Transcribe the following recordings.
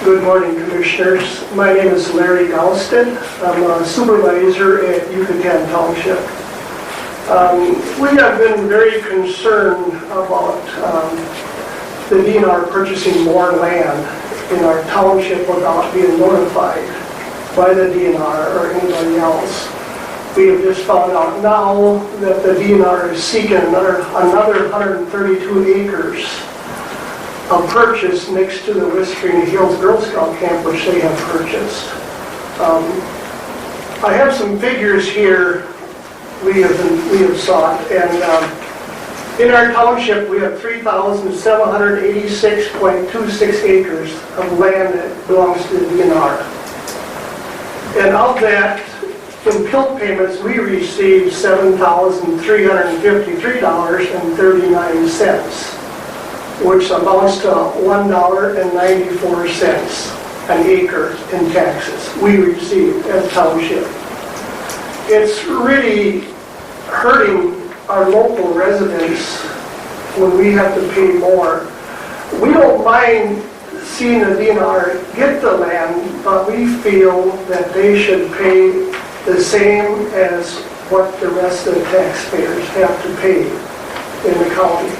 Good morning, Commissioners. My name is Larry Galston. I'm a supervisor at Yucatan Township. We have been very concerned about the DNR purchasing more land in our township without being notified by the DNR or anybody else. We have just found out now that the DNR is seeking another 132 acres of purchase next to the Whispering Hills Girl Scout camp, which they have purchased. I have some figures here we have sought, and in our township we have 3,786.26 acres of land that belongs to the DNR. And of that, in PILT payments, we received $7,353.39. which amounts to $1.94 an acre in taxes we received as a township. It's really hurting our local residents when we have to pay more. We don't mind seeing the DNR get the land, but we feel that they should pay the same as what the rest of the taxpayers have to pay in the county.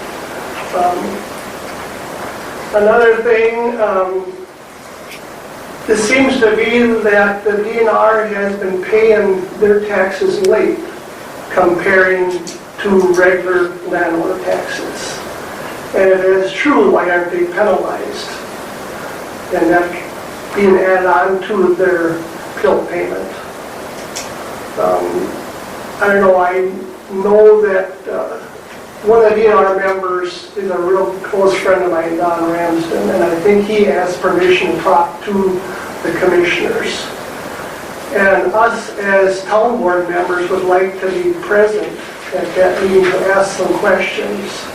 Another thing, it seems to be that the DNR has been paying their taxes late comparing to regular landowner taxes. And if it is true, why aren't they penalized? And that being added on to their PILT payment. I don't know, I know that one of the DNR members is a real close friend of mine, Don Ramsden, and I think he asked permission to talk to the commissioners. And us as town board members would like to be present at that meeting to ask some questions.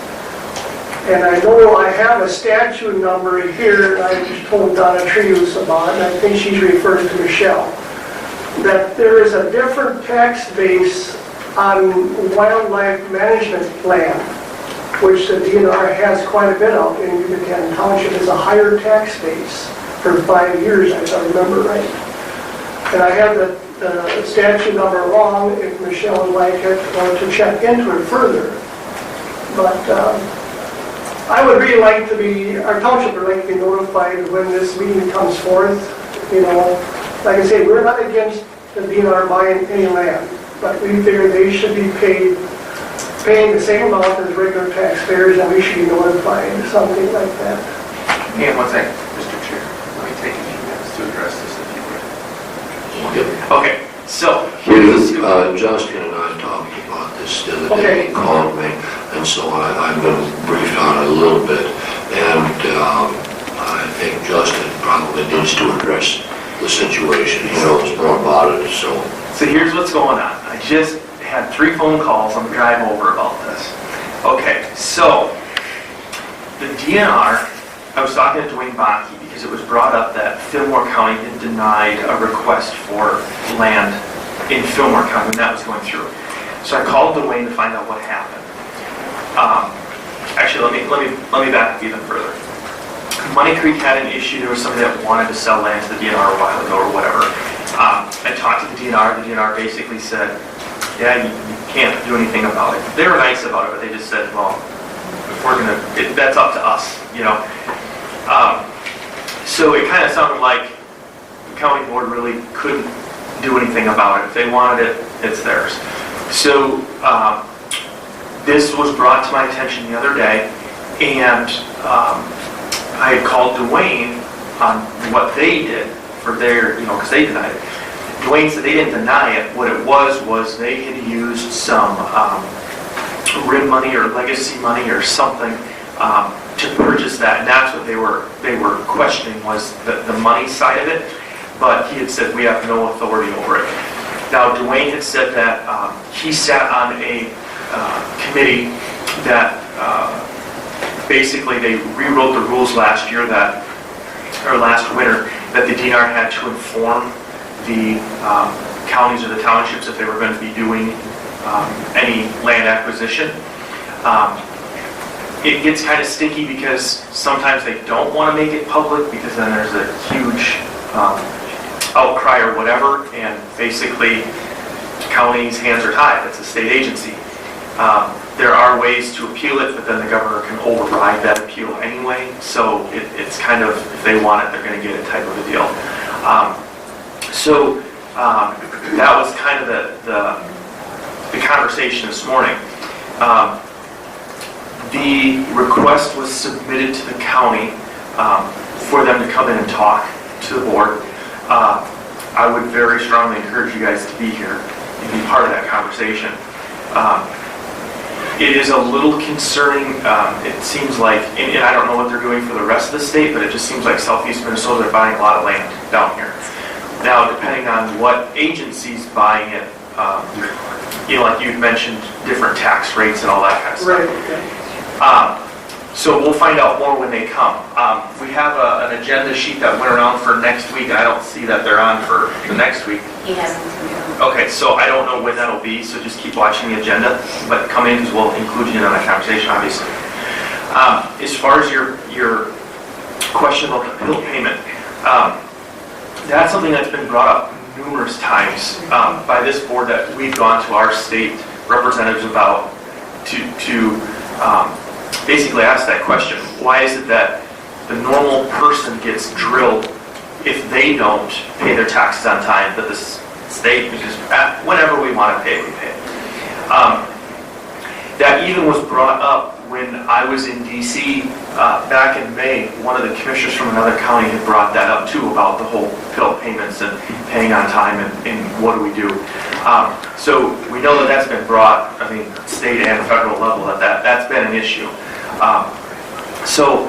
And I know I have a statute number here, and I just told Donna Trius about it, and I think she's referring to Michelle, that there is a different tax base on wildlife management land, which the DNR has quite a bit of in Yucatan Township. Is a higher tax base for 5 years, if I remember right. And I have the statute number wrong if Michelle would like it or to check into it further. But I would really like to be, our township would like to be notified when this meeting comes forth. You know, like I say, we're not against the DNR buying any land, but we figure they should be paying the same amount as regular taxpayers, and we should be notified, something like that. And one second, Mr. Chair, let me take a few minutes to address this if you would. Yep. Okay, so here's Justin and I talked about this the other day. He called me, and so I've been briefed on it a little bit. And I think Justin probably needs to address the situation. He knows more about it. So here's what's going on. I just had 3 phone calls on the drive over about this. Okay, so the DNR, I was talking to Dwayne Bakke because it was brought up that Fillmore County had denied a request for land in Fillmore County when that was going through. So I called Dwayne to find out what happened. Actually, let me back up even further. Money Creek had an issue. There was somebody that wanted to sell land to the DNR a while ago or whatever. I talked to the DNR. The DNR basically said, yeah, you can't do anything about it. They were nice about it, but they just said, well, if we're going to, that's up to us, you know. So it kind of sounded like the county board really couldn't do anything about it. If they wanted it, it's theirs. So this was brought to my attention the other day, and I had called Dwayne on what they did for their, you know, because they denied it. Dwayne said they didn't deny it. What it was they had used some RIM money or legacy money or something to purchase that, and that's what they were questioning was the money side of it. But he had said we have no authority over it. Now Dwayne had said that he sat on a committee that basically they rewrote the rules last year last winter that the DNR had to inform the counties or the townships if they were going to be doing any land acquisition. it gets kind of sticky because sometimes they don't want to make it public because then there's a huge outcry or whatever, and basically county's hands are tied. It's a state agency. There are ways to appeal it, but then the governor can override that appeal anyway. So it's kind of, if they want it, they're going to get it type of a deal. That was kind of the conversation this morning. The request was submitted to the county for them to come in and talk to the board. I would very strongly encourage you guys to be here and be part of that conversation. It is a little concerning. It seems like, and I don't know what they're doing for the rest of the state, but it just seems like southeast Minnesota are buying a lot of land down here. Now, depending on what agency's buying it, like you mentioned, different tax rates and all that kind of stuff. Right. So we'll find out more when they come. We have an agenda sheet that went around for next week. I don't see that they're on for the next week. He hasn't. Okay, so I don't know when that'll be, so just keep watching the agenda, but come in because we'll include you in that conversation, obviously. As far as your question about the bill payment, that's something that's been brought up numerous times by this board that we've gone to our state representatives about to basically ask that question. Why is it that the normal person gets drilled if they don't pay their taxes on time, but the state, because whenever we want to pay, we pay. That even was brought up when I was in D.C. Back in May. One of the commissioners from another county had brought that up too, about the whole bill payments and paying on time and what do we do. So we know that that's been brought, state and federal level, that's been an issue. So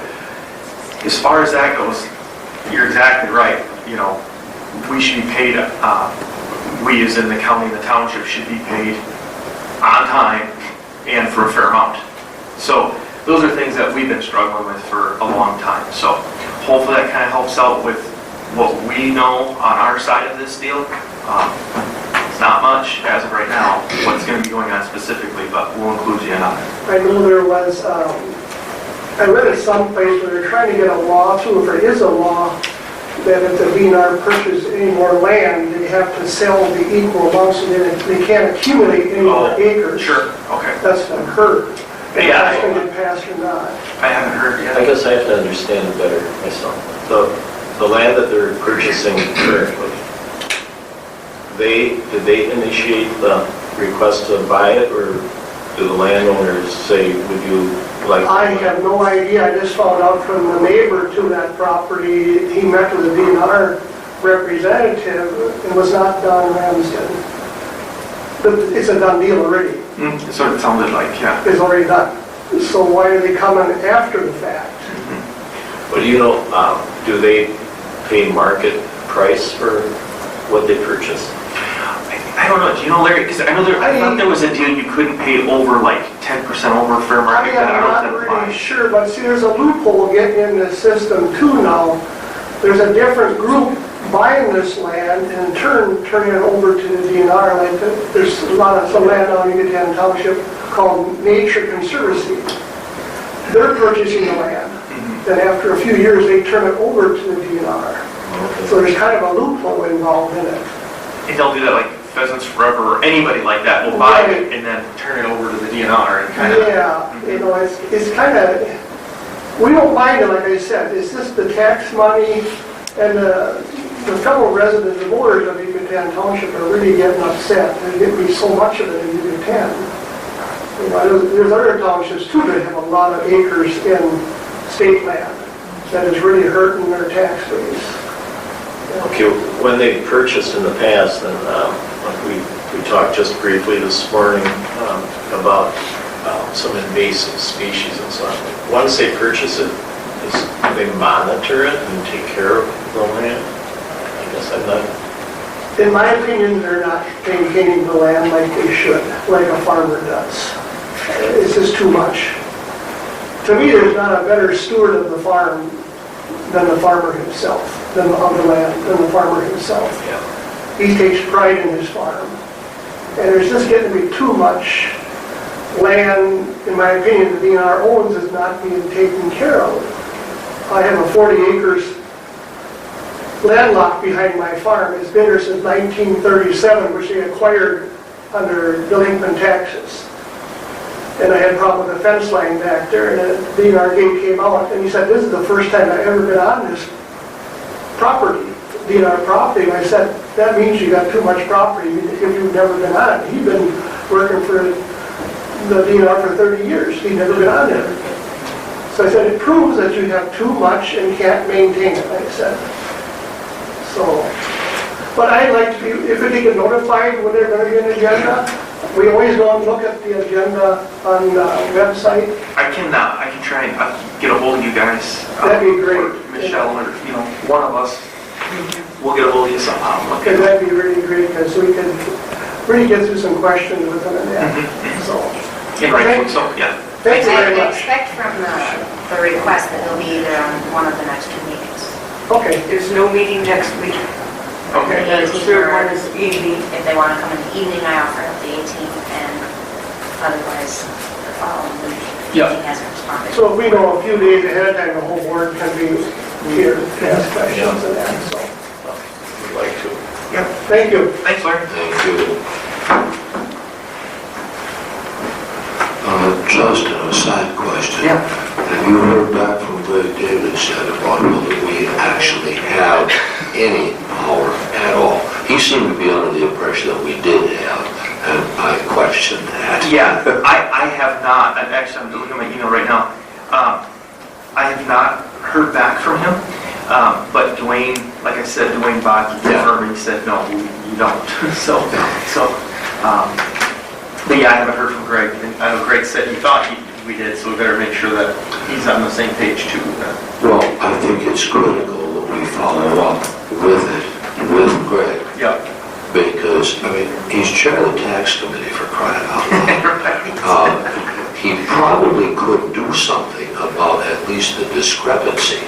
as far as that goes, you're exactly right. We should be paid, we as in the county and the township should be paid on time and for a fair amount. So those are things that we've been struggling with for a long time. So hopefully that kind of helps out with what we know on our side of this deal. It's not much as of right now, what's going to be going on specifically, but we'll include you in on it. I know there was, I read it someplace where they're trying to get a law too, if there is a law, that if the DNR purchases any more land, they have to sell the equal amount so they can't accumulate any more acres. Sure, okay. That's what I've heard. If Yeah. that's going to get passed or not. I haven't heard yet. I guess I have to understand it better myself. The land that they're purchasing currently, did they initiate the request to buy it, or do the landowners say, would you like to I buy it? have no idea. I just found out from the neighbor to that property. He met with the DNR representative. It was not Don Ramsden. But it's a done deal already. That's what it sounded like, yeah. It's already done. So why are they coming after the fact? But do you know, do they pay market price for what they purchase? I don't know. Do you know, Larry? Because I thought there was a deal you couldn't pay over like 10% over fair market. I'm not really sure, but see, there's a loophole getting in the system too now. There's a different group buying this land and in turn turning it over to the DNR. Like there's a lot of some land on Yucatan Township called Nature Conservancy. They're purchasing the land. Then after a few years, they turn it over to the DNR. So there's kind of a loophole involved in it. And they'll do that like Pheasants Forever or anybody like that will buy it and then turn it over to the DNR and kind of... Yeah, it's kind of, we don't mind it, like I said. It's just the tax money and the fellow residents, the voters of Yucatan Township are really getting upset. There's getting so much of it in Yucatan. There's other townships too that have a lot of acres in state land that is really hurting their tax base. Okay, when they purchased in the past, and we talked just briefly this morning about some invasive species and so on. Once they purchase it, do they monitor it and take care of the land? I guess I'm not... In my opinion, they're not maintaining the land like they should, like a farmer does. It's just too much. To me, there's not a better steward of the farm than the farmer himself, than of the land, than the farmer himself. Yeah. He takes pride in his farm. And there's just getting to be too much land, in my opinion, the DNR owns is not being taken care of. I have a 40 acres landlocked behind my farm. It's been there since 1937, which they acquired under delinquent taxes. And I had a problem with the fence line back there, and the DNR gate came out, and he said, this is the first time I've ever been on this property, DNR property. And I said, that means you got too much property if you've never been on it. He'd been working for the DNR for 30 years. He'd never been on there. So I said, it proves that you have too much and can't maintain it, I said. So, but I'd like to be, if we get notified when there's going to be an agenda, we always go and look at the agenda on the website. I can try and get a hold of you guys. That'd be great. Or Michelle, or, one of us. We'll get a hold of you somehow. Okay, that'd be really great, because we can really get through some questions with them and that, so. Okay. So, yeah. Thank you very I much. expect from the request that they'll be either on one of the next two meetings. Okay, There's no meeting next week. Okay. And the third one is evening. If they want to come in the evening, I offer up the 18th, and otherwise, the following week, if Yeah. he hasn't responded. so if we know a few days ahead of time, the whole board can be here to ask questions and that, so. We'd like to. Thank you. Thanks, Larry. Thank you. Just a side question. Yeah. Have you heard back from Greg Davis yet about whether we actually have any power at all? He seemed to be under the impression that we did have, and I question that. Yeah, I have not. I'm looking at my email right now. I have not heard back from him. But Dwayne, like I said, Dwayne Bach confirmed. He said, no, you don't. But yeah, I haven't heard from Greg. And I know Greg said he thought we did, so we better make sure that he's on the same page too. Well, I think it's critical that we follow up with it, with Greg. Yep. Because, he's chair of the tax committee, for crying out loud. He probably could do something about at least the discrepancy,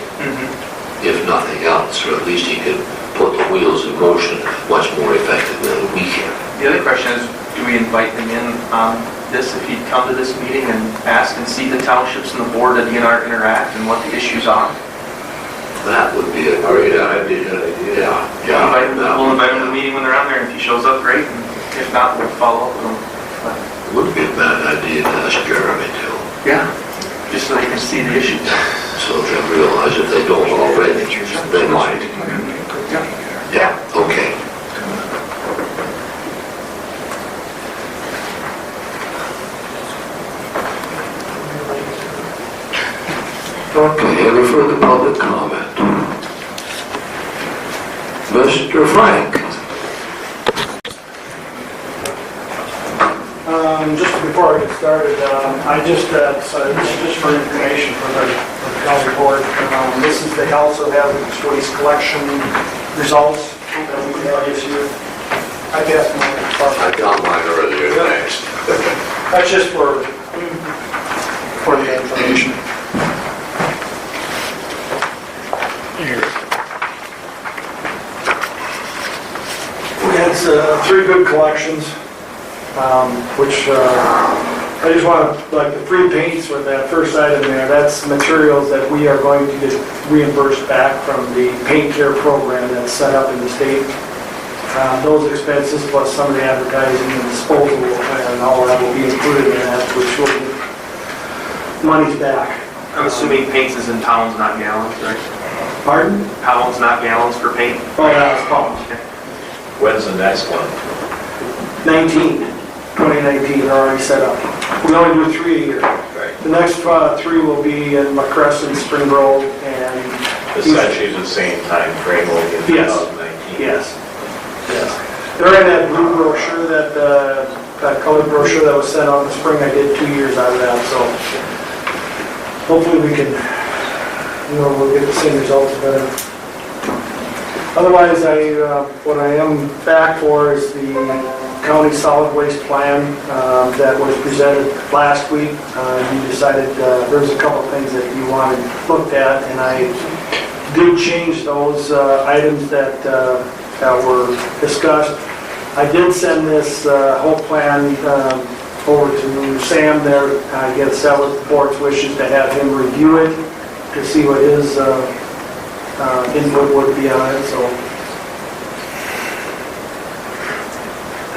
if nothing else, or at least he could put the wheels in motion much more effective than we can. The other question is, do we invite him in on this, if he'd come to this meeting and ask and see the townships and the board of DNR interact and what the issues are? That would be a great idea. Yeah. We'll invite him to the meeting when they're on there, and if he shows up, great. And if not, we'll follow up with him. Wouldn't be a bad idea to ask Jeremy too. Yeah. Just so they can see the issues. So they realize if they don't already, they might. Yeah, okay. Okay, any further public comment? Mr. Frank? Just before I get started, so this is just for information for the county board. This is the also hazardous waste collection results that we have this year. I guess I got mine earlier, thanks. that's just for the information. We had 3 good collections, which I just want to, like the free paints with that first item there, that's materials that we are going to get reimbursed back from the paint care program that's set up in the state. Those expenses plus some of the advertising and disposal and all that will be included in that, which will get money's back. I'm assuming paints is in pounds, not gallons, right? Pardon? Pounds, not gallons for paint? Oh, yeah, it's pounds. When's the next one? 2019 are already set up. We only do 3 a year. Right. The next 3 will be in McCresson, Spring Grove, and... Essentially the same time frame will be in Yes. 2019. Yes. They're in that blue brochure, that colored brochure that was sent out in the spring. I did 2 years out of that, so hopefully we can, we'll get the same results better. Otherwise, what I am back for is the county solid waste plan that was presented last week. You decided there was a couple of things that you wanted looked at, and I did change those items that were discussed. I did send this whole plan over to Sam there, get set with the board's wishes to have him review it, to see what his input would be on it, so.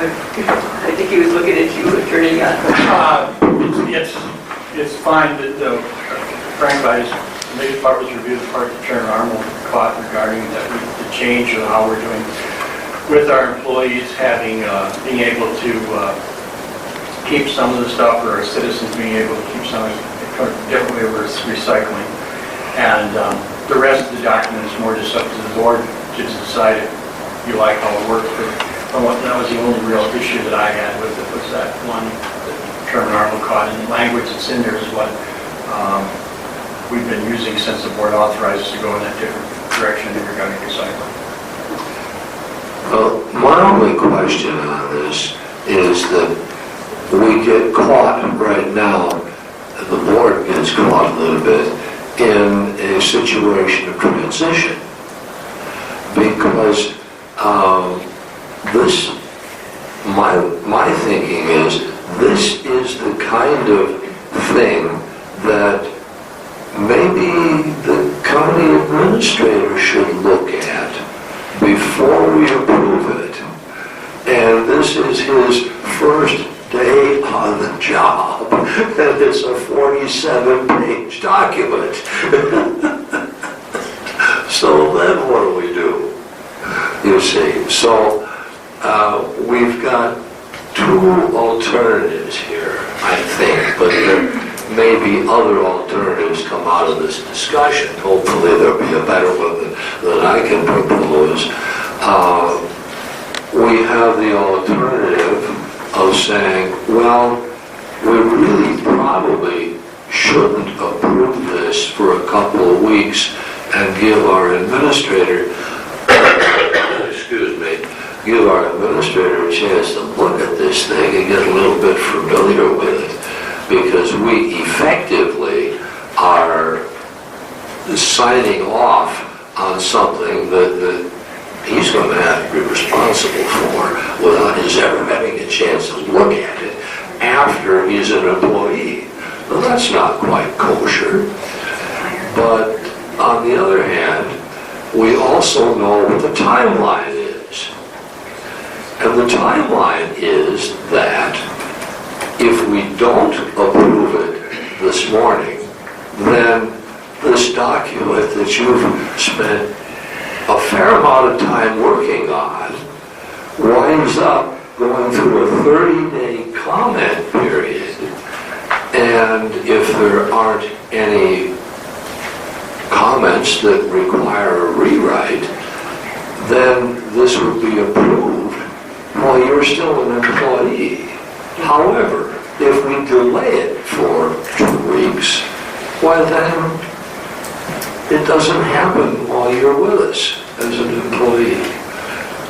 I think he was looking at you, Attorney Young. It's fine that Frank Vice, the major part was reviewed as part of the Chairman Arnold caught regarding the change of how we're doing with our employees having, being able to keep some of the stuff, or our citizens being able to keep some of it differently with recycling. And the rest of the document is more just up to the board to decide if you like how it works. But that was the only real issue that I had with it, was that one that Chairman Arnold caught, and the language that's in there is what we've been using since the board authorized us to go in that different direction regarding recycling. Well, my only question on this is that we get caught right now, and the board gets caught a little bit, in a situation of transition. Because this, my thinking is, this is the kind of thing that maybe the county administrator should look at before we approve it. And this is his first day on the job, and it's a 47-page document. So then what do we do? You see, so we've got two alternatives here, I think, but there may be other alternatives come out of this discussion. Hopefully there'll be a better one than I can propose. We have the alternative of saying, well, we really probably shouldn't approve this for a couple of weeks and give our administrator, excuse me, give our administrator a chance to look at this thing and get a little bit familiar with it, because we effectively are signing off on something that he's going to have to be responsible for without his ever having a chance to look at it after he's an employee. Well, that's not quite kosher. But on the other hand, we also know what the timeline is. And the timeline is that if we don't approve it this morning, then this document that you've spent a fair amount of time working on winds up going through a 30-day comment period. And if there aren't any comments that require a rewrite, then this would be approved while you're still an employee. However, if we delay it for 2 weeks, why then it doesn't happen while you're with us as an employee.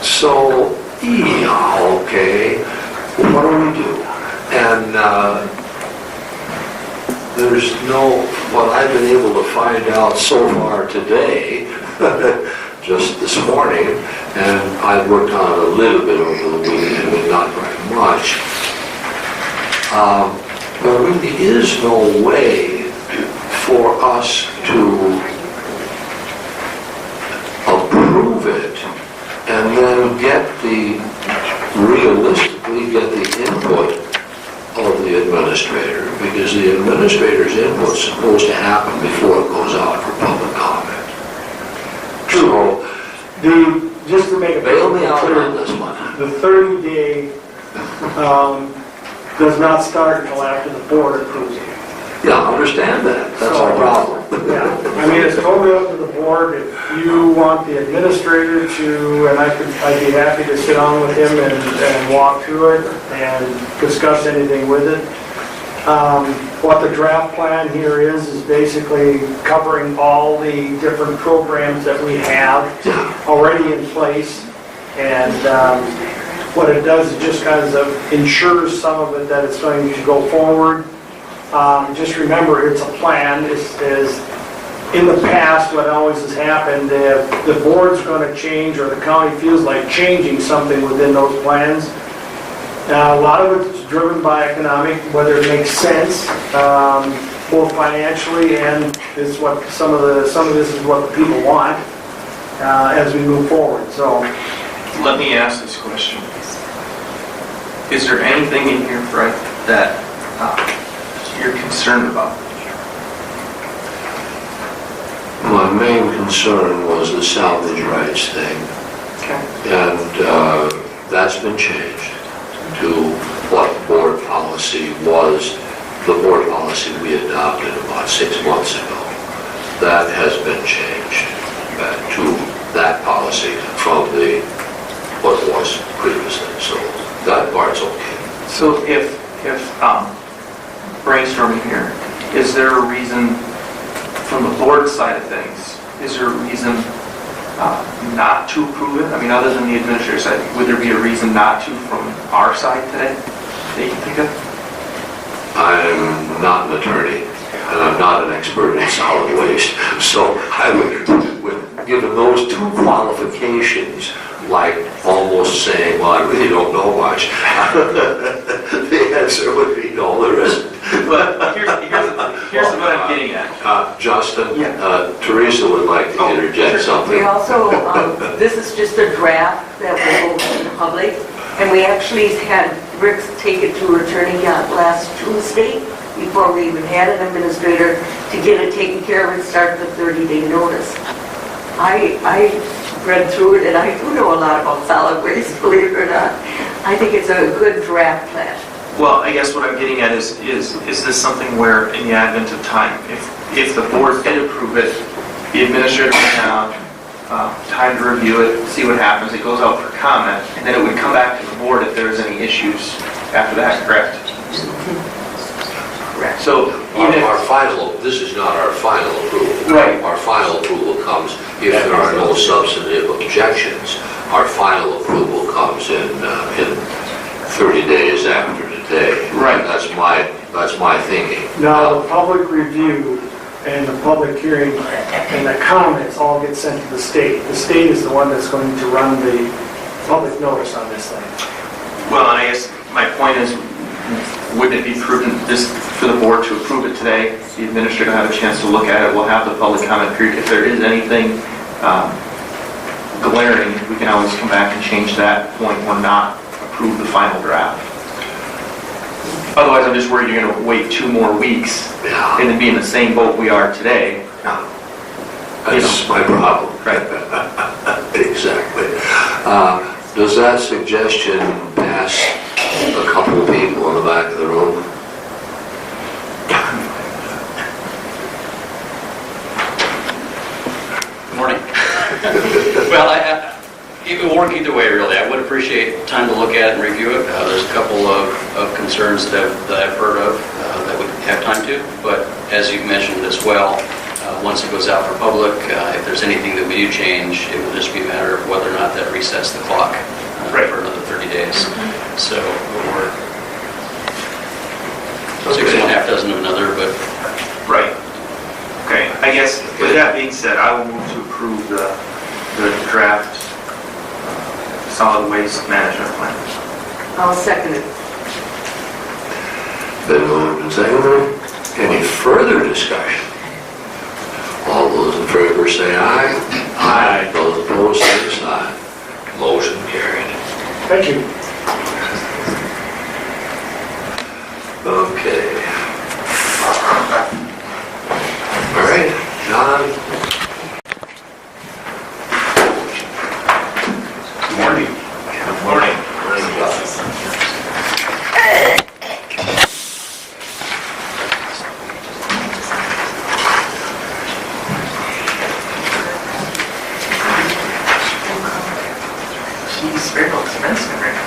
So, yeah, okay, what do we do? And there's no, what I've been able to find out so far today, just this morning, and I've worked on it a little bit over the weekend, but not very much. There really is no way for us to approve it and then realistically get the input of the administrator, because the administrator's input is supposed to happen before it goes out for public comment. So, Just to make it bail me out clear, on this one. the 30-day does not start until after the board approves it. Yeah, I understand that. That's our problem. Yeah, I mean, it's totally up to the board. If you want the administrator to, and I'd be happy to sit down with him and walk through it and discuss anything with it. What the draft plan here is basically covering all the different programs that we have already in place. And what it does is just kind of ensures some of it that it's going to go forward. Just remember, it's a plan. Is in the past, what always has happened, if the board's going to change or the county feels like changing something within those plans, A lot of it's driven by economic, whether it makes sense, both financially and is what some of this is what the people want as we move forward. So, Let me ask this question. Is there anything in here, Fred, that you're concerned about? My main concern was the salvage rights thing, Okay. and that's been changed to what board policy was, the board policy we adopted about 6 months ago. That has been changed to that policy from what was previously, so that part's okay. So if brainstorming here, is there a reason from the board side of things, is there a reason not to approve it? I mean, other than the administrator side, would there be a reason not to from our side today that you can think of? I'm not an attorney, and I'm not an expert in solid waste, so I would given those two qualifications, like almost saying, well, I really don't know much, the answer would be no, there isn't. But here's what I'm getting at. Justin, Teresa would like to interject something. We also, this is just a draft that will go to the public, and we actually had Rick take it to Attorney Yant last Tuesday, before we even had an administrator, to get it taken care of and start the 30-day notice. I read through it, and I do know a lot about solid waste, believe it or not. I think it's a good draft plan. Well, I guess what I'm getting at is this something where, in the advent of time, if the board did approve it, the administrator would have time to review it, see what happens, it goes out for comment, and then it would come back to the board if there's any issues after that, correct? Correct. So, even Our if, final, this is not our final approval. Right. Our final approval comes if there are no substantive objections. Our final approval comes in 30 days after today. Right. That's my thinking. now the public review and the public hearing and the comments all get sent to the state. The state is the one that's going to run the public notice on this thing. well, and I guess my point is, wouldn't it be prudent for the board to approve it today? The administrator will have a chance to look at it, we'll have the public comment period. If there is anything glaring, we can always come back and change that point or not approve the final draft. Otherwise, I'm just worried you're going to wait 2 more weeks Yeah. and then be in the same boat we are today. That's my problem. Right. Exactly. Does that suggestion pass a couple of people in the back of the room? Morning. Well, it will work either way, really. I would appreciate time to look at it and review it. There's a couple of concerns that I've heard of that would have time to, but as you mentioned as well, once it goes out for public, if there's anything that we do change, it will just be a matter of whether or not that resets the clock for another 30 days. So we're 6 1/2 dozen of another, but Right. Okay, I guess with that being said, I will move to approve the draft solid waste management plan. I'll second it. Been moved and seconded. Any further discussion? All those in favor say aye. Aye. Those opposed, same sign. Motion carried. Thank you. Okay. All right, John. Good morning. Good morning. Morning, John. Jeez, very expensive right now.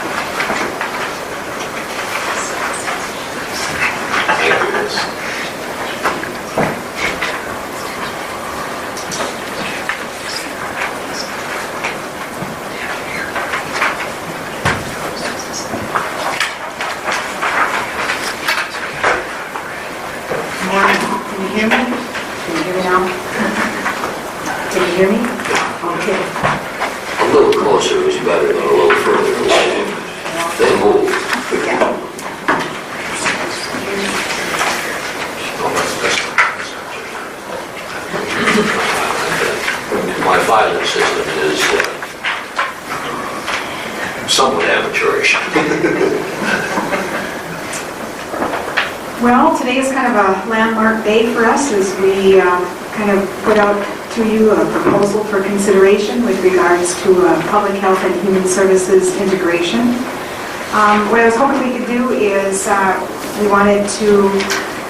Morning, can you hear me? Can you hear me now? Can you hear me? Okay. A little closer is better than a little further away. They move. pilot system is somewhat amateurish. Well, today is kind of a landmark day for us as we kind of put out to you a proposal for consideration with regards to public health and human services integration. What I was hoping we could do is we wanted to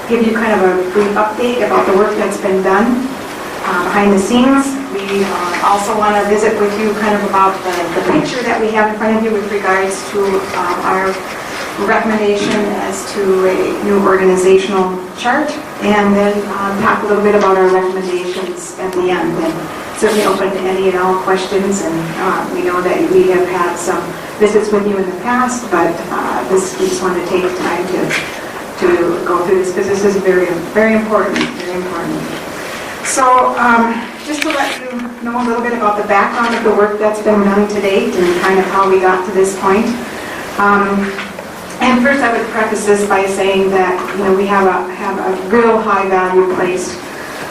give you kind of a brief update about the work that's been done behind the scenes. We also want to visit with you kind of about the picture that we have in front of you with regards to our recommendation as to a new organizational chart, and then talk a little bit about our recommendations at the end. And certainly open to any and all questions, and we know that we have had some visits with you in the past, but we just want to take time to go through this because this is very, very important, very important. So just to let you know a little bit about the background of the work that's been done to date and kind of how we got to this point. And first I would preface this by saying that, you know, we have a real high value placed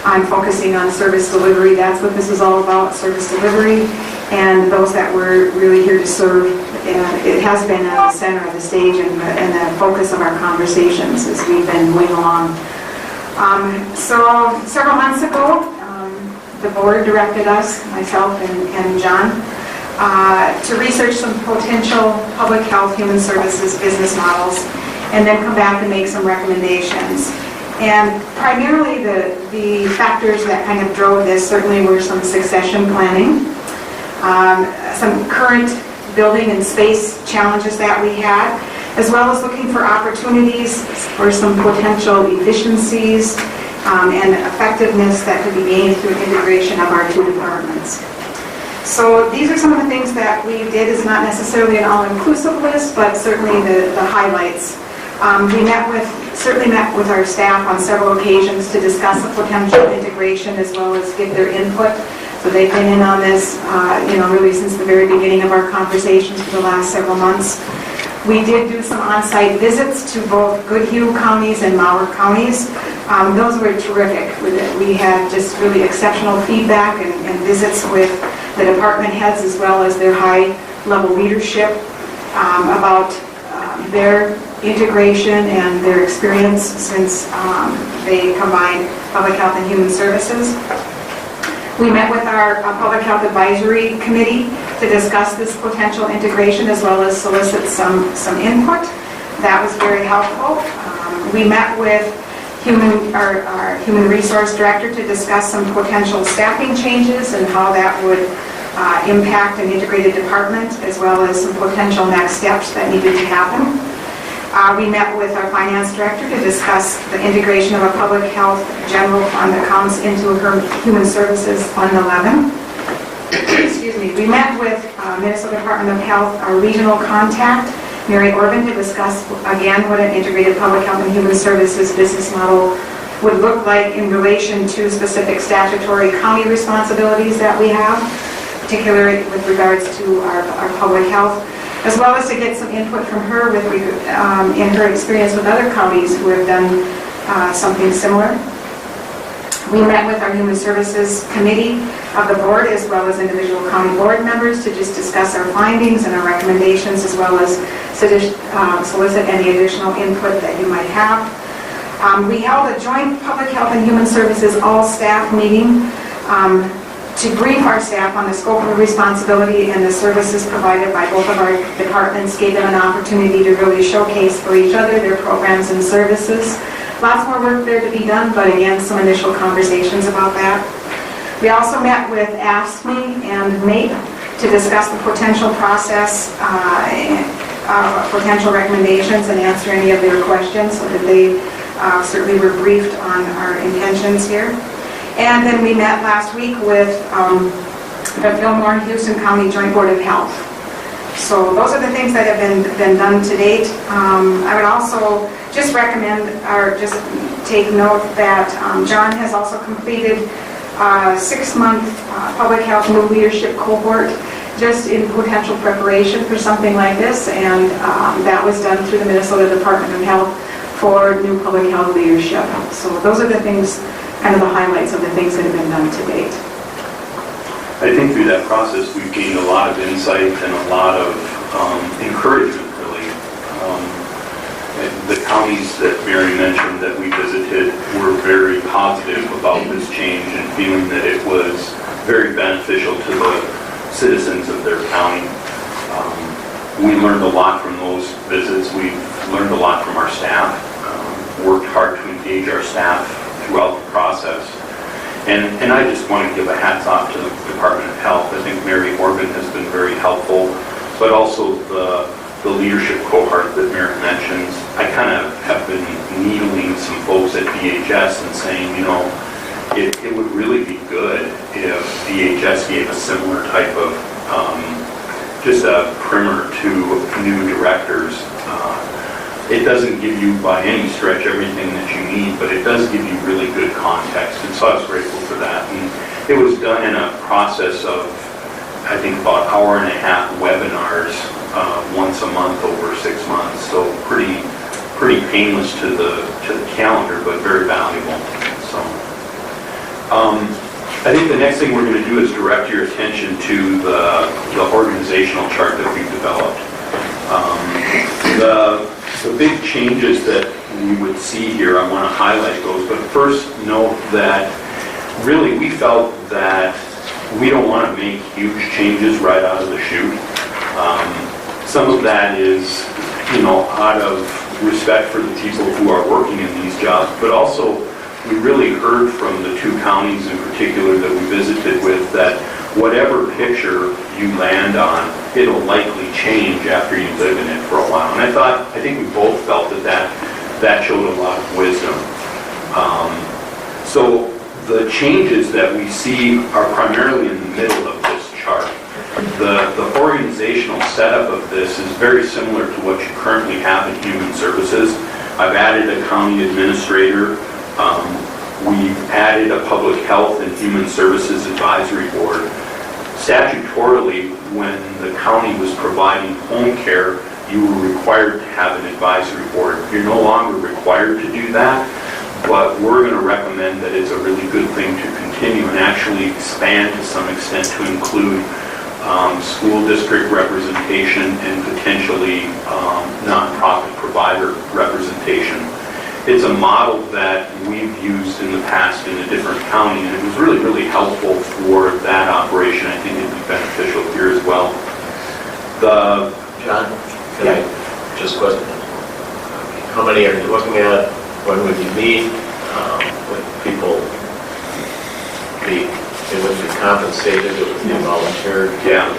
on focusing on service delivery. That's what this is all about, service delivery, and those that we're really here to serve. It has been at the center of the stage and the focus of our conversations as we've been moving along. So several months ago, the board directed us, myself and John, to research some potential public health human services business models and then come back and make some recommendations. And primarily the factors that kind of drove this certainly were some succession planning, some current building and space challenges that we had, as well as looking for opportunities for some potential efficiencies and effectiveness that could be gained through integration of our two departments. So these are some of the things that we did. Is not necessarily an all-inclusive list, but certainly the highlights. We certainly met with our staff on several occasions to discuss the potential integration as well as give their input. So they've been in on this, really since the very beginning of our conversations for the last several months. We did do some on-site visits to both Goodhue counties and Mower counties. Those were terrific. We had just really exceptional feedback and visits with the department heads as well as their high-level leadership about their integration and their experience since they combined public health and human services. We met with our Public Health Advisory Committee to discuss this potential integration as well as solicit some input. That was very helpful. We met with our Human Resource Director to discuss some potential staffing changes and how that would impact an integrated department as well as some potential next steps that needed to happen. We met with our Finance Director to discuss the integration of a public health general fund that comes into her Human Services Fund 11. Excuse me. We met with Minnesota Department of Health, our regional contact, Mary Orban, to discuss again what an integrated public health and human services business model would look like in relation to specific statutory county responsibilities that we have, particularly with regards to our public health, as well as to get some input from her in her experience with other counties who have done something similar. We met with our Human Services Committee of the board as well as individual county board members to just discuss our findings and our recommendations as well as solicit any additional input that you might have. We held a joint Public Health and Human Services all-staff meeting to brief our staff on the scope of responsibility and the services provided by both of our departments, gave them an opportunity to really showcase for each other their programs and services. Lots more work there to be done, but again, some initial conversations about that. We also met with AFSCME and MAPE to discuss the potential process, potential recommendations, and answer any of their questions so that they certainly were briefed on our intentions here. And then we met last week with the Fillmore and Houston County Joint Board of Health. So those are the things that have been done to date. I would also just recommend, or just take note that John has also completed a 6-month public health new leadership cohort just in potential preparation for something like this, and that was done through the Minnesota Department of Health for new public health leadership. So those are the things, kind of the highlights of the things that have been done to date. I think through that process, we've gained a lot of insight and a lot of encouragement, really. The counties that Mary mentioned that we visited were very positive about this change and feeling that it was very beneficial to the citizens of their county. We learned a lot from those visits. We've learned a lot from our staff, worked hard to engage our staff throughout the process. And I just want to give a hats off to the Department of Health. I think Mary Orban has been very helpful, but also the leadership cohort that Mary mentions. I kind of have been needling some folks at DHS and saying, you know, it would really be good if DHS gave a similar type of, just a primer to new directors. It doesn't give you by any stretch everything that you need, but it does give you really good context, and so I was grateful for that. And it was done in a process of, I think, about an hour and a half webinars once a month over 6 months, so pretty painless to the calendar, but very valuable. So I think the next thing we're going to do is direct your attention to the organizational chart that we've developed. The big changes that we would see here, I want to highlight those, but first note that really we felt that we don't want to make huge changes right out of the chute. Some of that is, you know, out of respect for the people who are working in these jobs, but also we really heard from the 2 counties in particular that we visited with that whatever picture you land on, it'll likely change after you live in it for a while. And I think we both felt that showed a lot of wisdom. So the changes that we see are primarily in the middle of this chart. The organizational setup of this is very similar to what you currently have in Human Services. I've added a county administrator. We've added a Public Health and Human Services Advisory Board. Statutorily, when the county was providing home care, you were required to have an advisory board. You're no longer required to do that, but we're going to recommend that it's a really good thing to continue and actually expand to some extent to include school district representation and potentially nonprofit provider representation. It's a model that we've used in the past in a different county, and it was really, really helpful for that operation. I think it'd be beneficial here as well. John, can I just question, how many are you looking at? When would you meet? Would people be, it would be compensated, it would be volunteer? Yeah.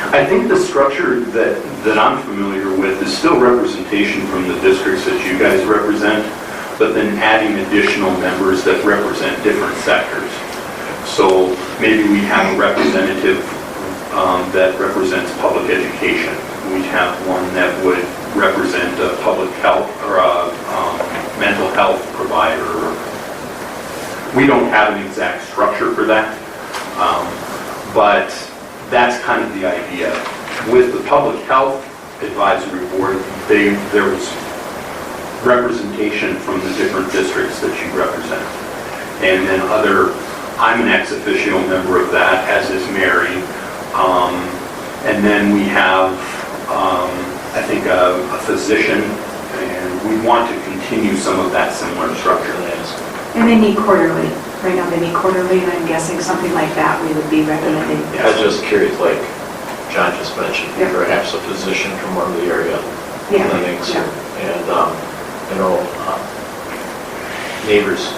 I think the structure that I'm familiar with is still representation from the districts that you guys represent, but then adding additional members that represent different sectors. So maybe we have a representative that represents public education. We have one that would represent a public health or a mental health provider. We don't have an exact structure for that, but that's kind of the idea. With the Public Health Advisory Board, there was representation from the different districts that you represent. And then I'm an ex officio member of that, as is Mary. And then we have, I think, a physician, and we want to continue some of that similar structure. And they meet quarterly. Right now they meet quarterly, and I'm guessing something like that we would be recommending. I was just curious, like John just mentioned, Yeah. perhaps a physician from one of the area clinics. Yeah. And, neighbors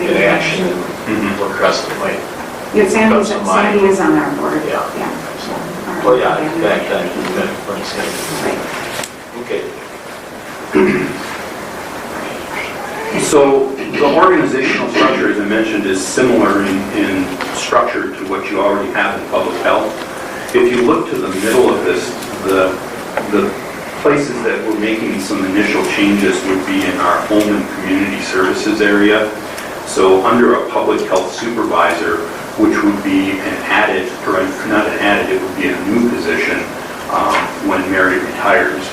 in action in La Crescent might. Yeah, Sandy is on our board. Yeah. So, Well, yeah, back then, Right. okay. So the organizational structure, as I mentioned, is similar in structure to what you already have in public health. If you look to the middle of this, the places that we're making some initial changes would be in our home and community services area. So under a public health supervisor, which would be an added, or not an added, it would be a new position when Mary retires.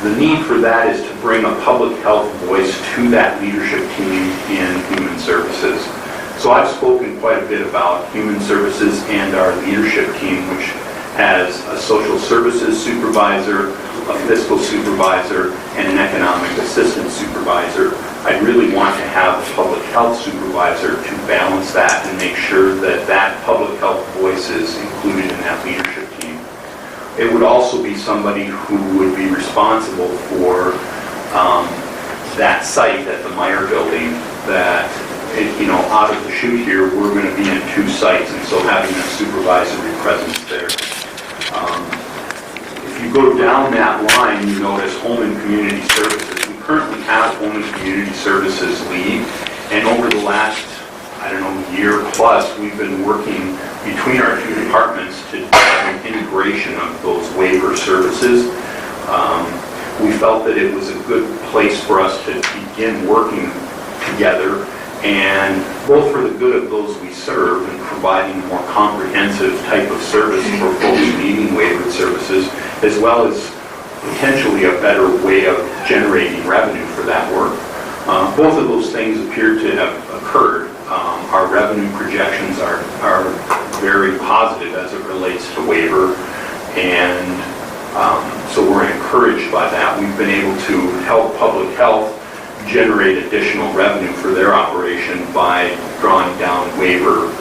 The need for that is to bring a public health voice to that leadership team in human services. So I've spoken quite a bit about Human Services and our leadership team, which has a social services supervisor, a fiscal supervisor, and an economic assistant supervisor. I really want to have a public health supervisor to balance that and make sure that that public health voice is included in that leadership team. It would also be somebody who would be responsible for that site at the Meyer Building that, out of the chute here, we're going to be in 2 sites, and so having a supervisory presence there. If you go down that line, you notice Home and Community Services. We currently have Home and Community Services lead, and over the last, year plus, we've been working between our 2 departments to do an integration of those waiver services. We felt that it was a good place for us to begin working together, and both for the good of those we serve and providing a more comprehensive type of service for folks needing waiver services, as well as potentially a better way of generating revenue for that work. Both of those things appear to have occurred. Our revenue projections are very positive as it relates to waiver, and so we're encouraged by that. We've been able to help public health generate additional revenue for their operation by drawing down waiver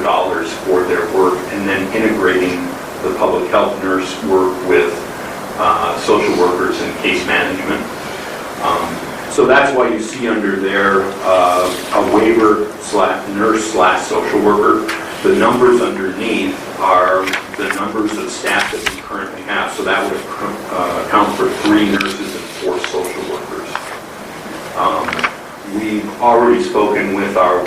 dollars for their work, and then integrating the public health nurse work with social workers and case management. So that's why you see under there a waiver /nurse/social worker. The numbers underneath are the numbers of staff that we currently have. So that would account for 3 nurses and 4 social workers. We've already spoken with our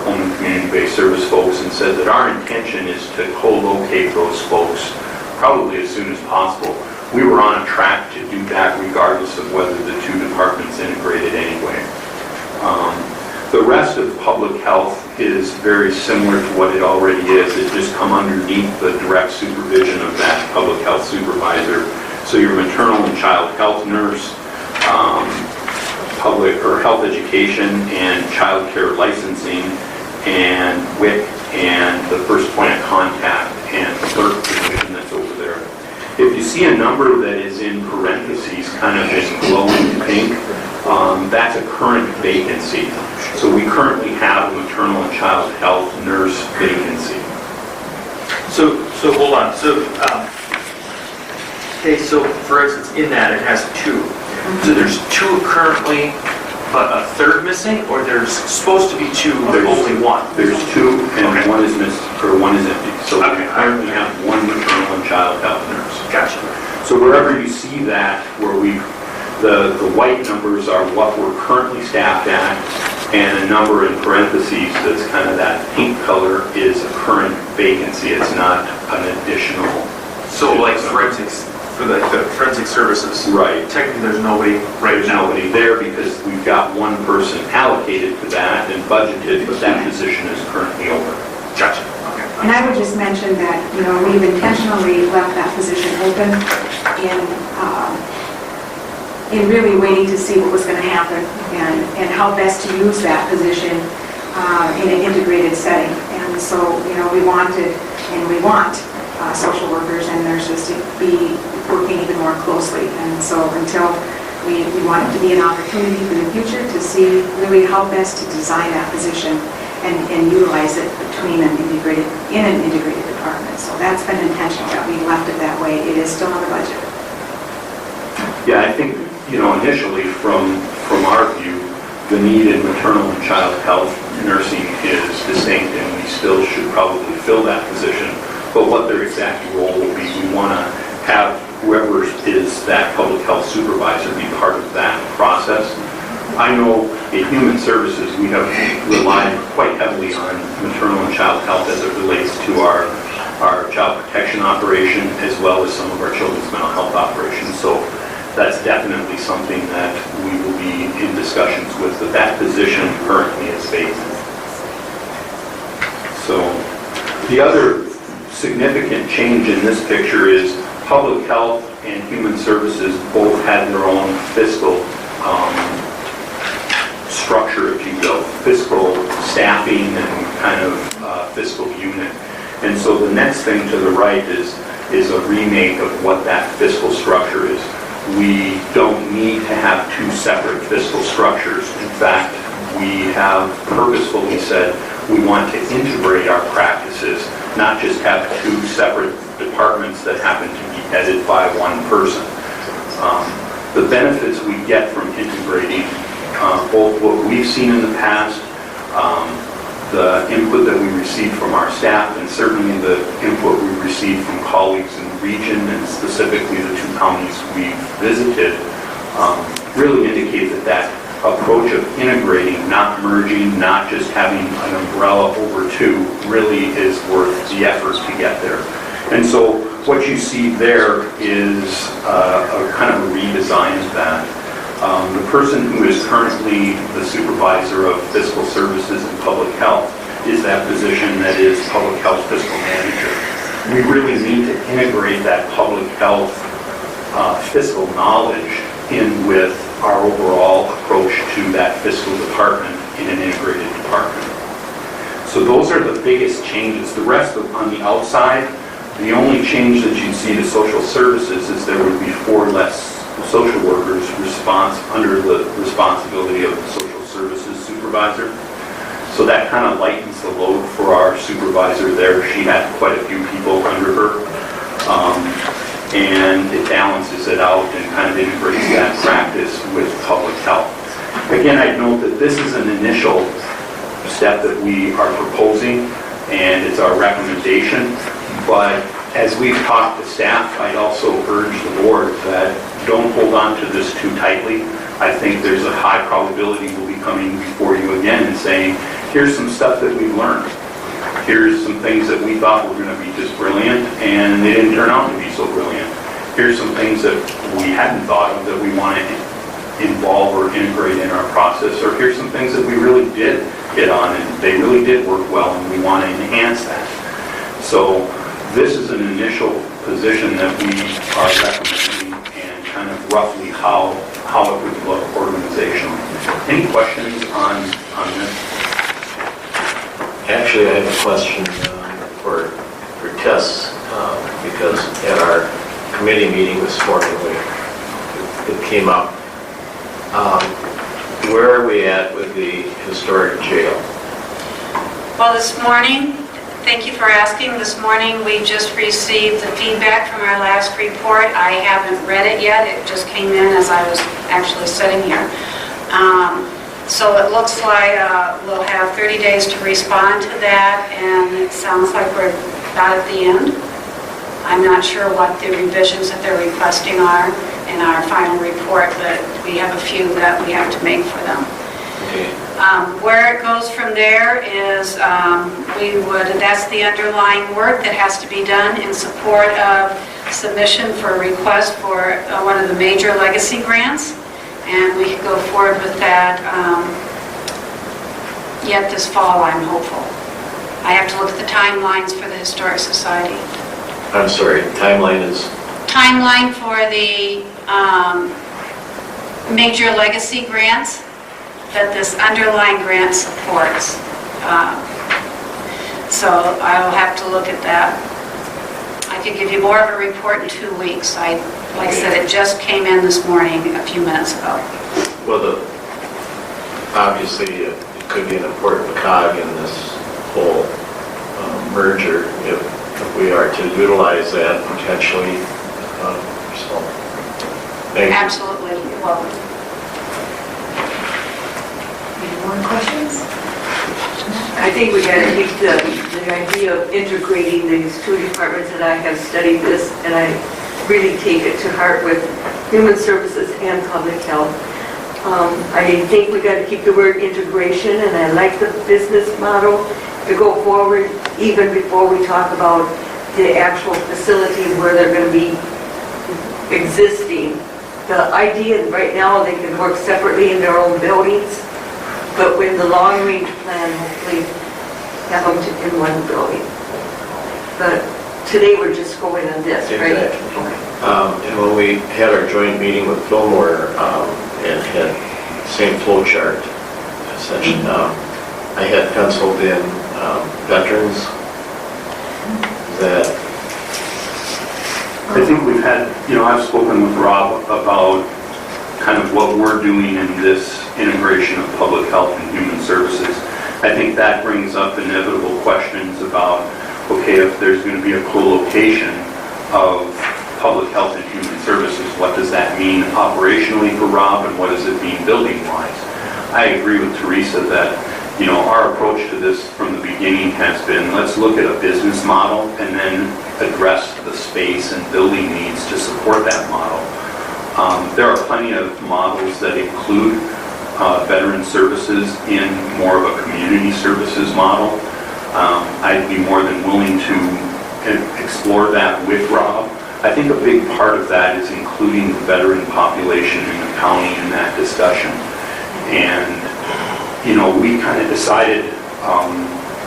home and community-based service folks and said that our intention is to co-locate those folks probably as soon as possible. We were on a track to do that regardless of whether the 2 departments integrated anyway. The rest of public health is very similar to what it already is. It just come underneath the direct supervision of that public health supervisor. So your maternal and child health nurse, public or health education and child care licensing, and WIC, and the first point of contact and clerk position that's over there. If you see a number that is in parentheses, kind of in glowing pink, that's a current vacancy. So we currently have a maternal and child health nurse vacancy. So hold on. So for instance, in that it has 2. So there's 2 currently, but a 3rd missing, or there's supposed to be 2, but only 1? There's 2, and one is missing, or one is empty. So we currently have 1 maternal and child health nurse. Gotcha. So wherever you see that, where the white numbers are what we're currently staffed at, and a number in parentheses that's kind of that pink color is a current vacancy. It's not an additional. So like forensics, for the forensic services. Right. Technically, there's nobody right now. Nobody there because we've got 1 person allocated to that and budgeted, but that position is currently open. Gotcha. Okay. And I would just mention that, we've intentionally left that position open in really waiting to see what was going to happen and how best to use that position in an integrated setting. And so, we wanted and we want social workers and nurses to be working even more closely. And so until we want it to be an opportunity for the future to see really how best to design that position and utilize it in an integrated department. So that's been intentional that we left it that way. It is still on the budget. Yeah, I think, initially from our view, the need in maternal and child health nursing is distinct, and we still should probably fill that position. But what their exact role will be, we want to have whoever is that public health supervisor be part of that process. I know in Human Services, we have relied quite heavily on maternal and child health as it relates to our child protection operation, as well as some of our children's mental health operations. So that's definitely something that we will be in discussions with, but that position currently is vacant. So the other significant change in this picture is public health and human services both had their own fiscal structure, if you will, fiscal staff kind of fiscal unit. And so the next thing to the right is a remake of what that fiscal structure is. We don't need to have two separate fiscal structures. In fact, we have purposefully said we want to integrate our practices, not just have two separate departments that happen to be headed by one person. The benefits we get from integrating, both what we've seen in the past, the input that we received from our staff, and certainly the input we received from colleagues in the region, and specifically the two counties we've visited, really indicate that approach of integrating, not merging, not just having an umbrella over two, really is worth the effort to get there. And so what you see there is a kind of a redesign of that. The person who is currently the supervisor of fiscal services and public health is that position that is public health fiscal manager. We really need to integrate that public health fiscal knowledge in with our overall approach to that fiscal department in an integrated department. So those are the biggest changes. The rest on the outside, the only change that you'd see to social services is there would be 4 less social workers under the responsibility of the social services supervisor. So that kind of lightens the load for our supervisor there. She had quite a few people under her. And it balances it out and kind of integrates that practice with public health. Again, I'd note that this is an initial step that we are proposing, and it's our recommendation. But as we've talked to staff, I'd also urge the board that don't hold on to this too tightly. I think there's a high probability we'll be coming before you again and saying, here's some stuff that we've learned. Here's some things that we thought were going to be just brilliant, and they didn't turn out to be so brilliant. Here's some things that we hadn't thought of that we want to involve or integrate in our process, or here's some things that we really did get on, and they really did work well, and we want to enhance that. So this is an initial position that we are recommending, and kind of roughly how it would look organizationally. Any questions on this? Actually, I have a question for Tess, because at our committee meeting this morning, it came up. Where are we at with the historic jail? Well, this morning, thank you for asking. This morning, we just received the feedback from our last report. I haven't read it yet. It just came in as I was actually sitting here. So it looks like we'll have 30 days to respond to that, and it sounds like we're about at the end. I'm not sure what the revisions that they're requesting are in our final report, but we have a few that we have to make for them. Okay. Where it goes from there is that's the underlying work that has to be done in support of submission for a request for one of the major legacy grants. And we can go forward with that yet this fall, I'm hopeful. I have to look at the timelines for the Historic Society. I'm sorry, timeline is? Timeline for the major legacy grants that this underlying grant supports. So I will have to look at that. I could give you more of a report in 2 weeks. Like I said, it just came in this morning a few minutes ago. Well, obviously, it could be an important cog in this whole merger if we are to utilize that potentially. So, thank you. Absolutely. You're welcome. Any more questions? I think we got to keep the idea of integrating these two departments, and I have studied this, and I really take it to heart with human services and public health. I think we got to keep the word integration, and I like the business model to go forward even before we talk about the actual facilities where they're going to be existing. The idea right now they can work separately in their own buildings, but with the long-range plan, hopefully have them in one building. But today we're just going on this, right? Exactly. Okay. And when we had our joint meeting with Fillmore and had the same flow chart, essentially, I had penciled in veterans? Is that, I think we've had, I've spoken with Rob about kind of what we're doing in this integration of public health and human services. I think that brings up inevitable questions about, okay, if there's going to be a co-location of public health and human services, what does that mean operationally for Rob, and what does it mean building-wise? I agree with Teresa that, our approach to this from the beginning has been, let's look at a business model and then address the space and building needs to support that model. There are plenty of models that include veteran services in more of a community services model. I'd be more than willing to explore that with Rob. I think a big part of that is including the veteran population in the county in that discussion. And, we kind of decided,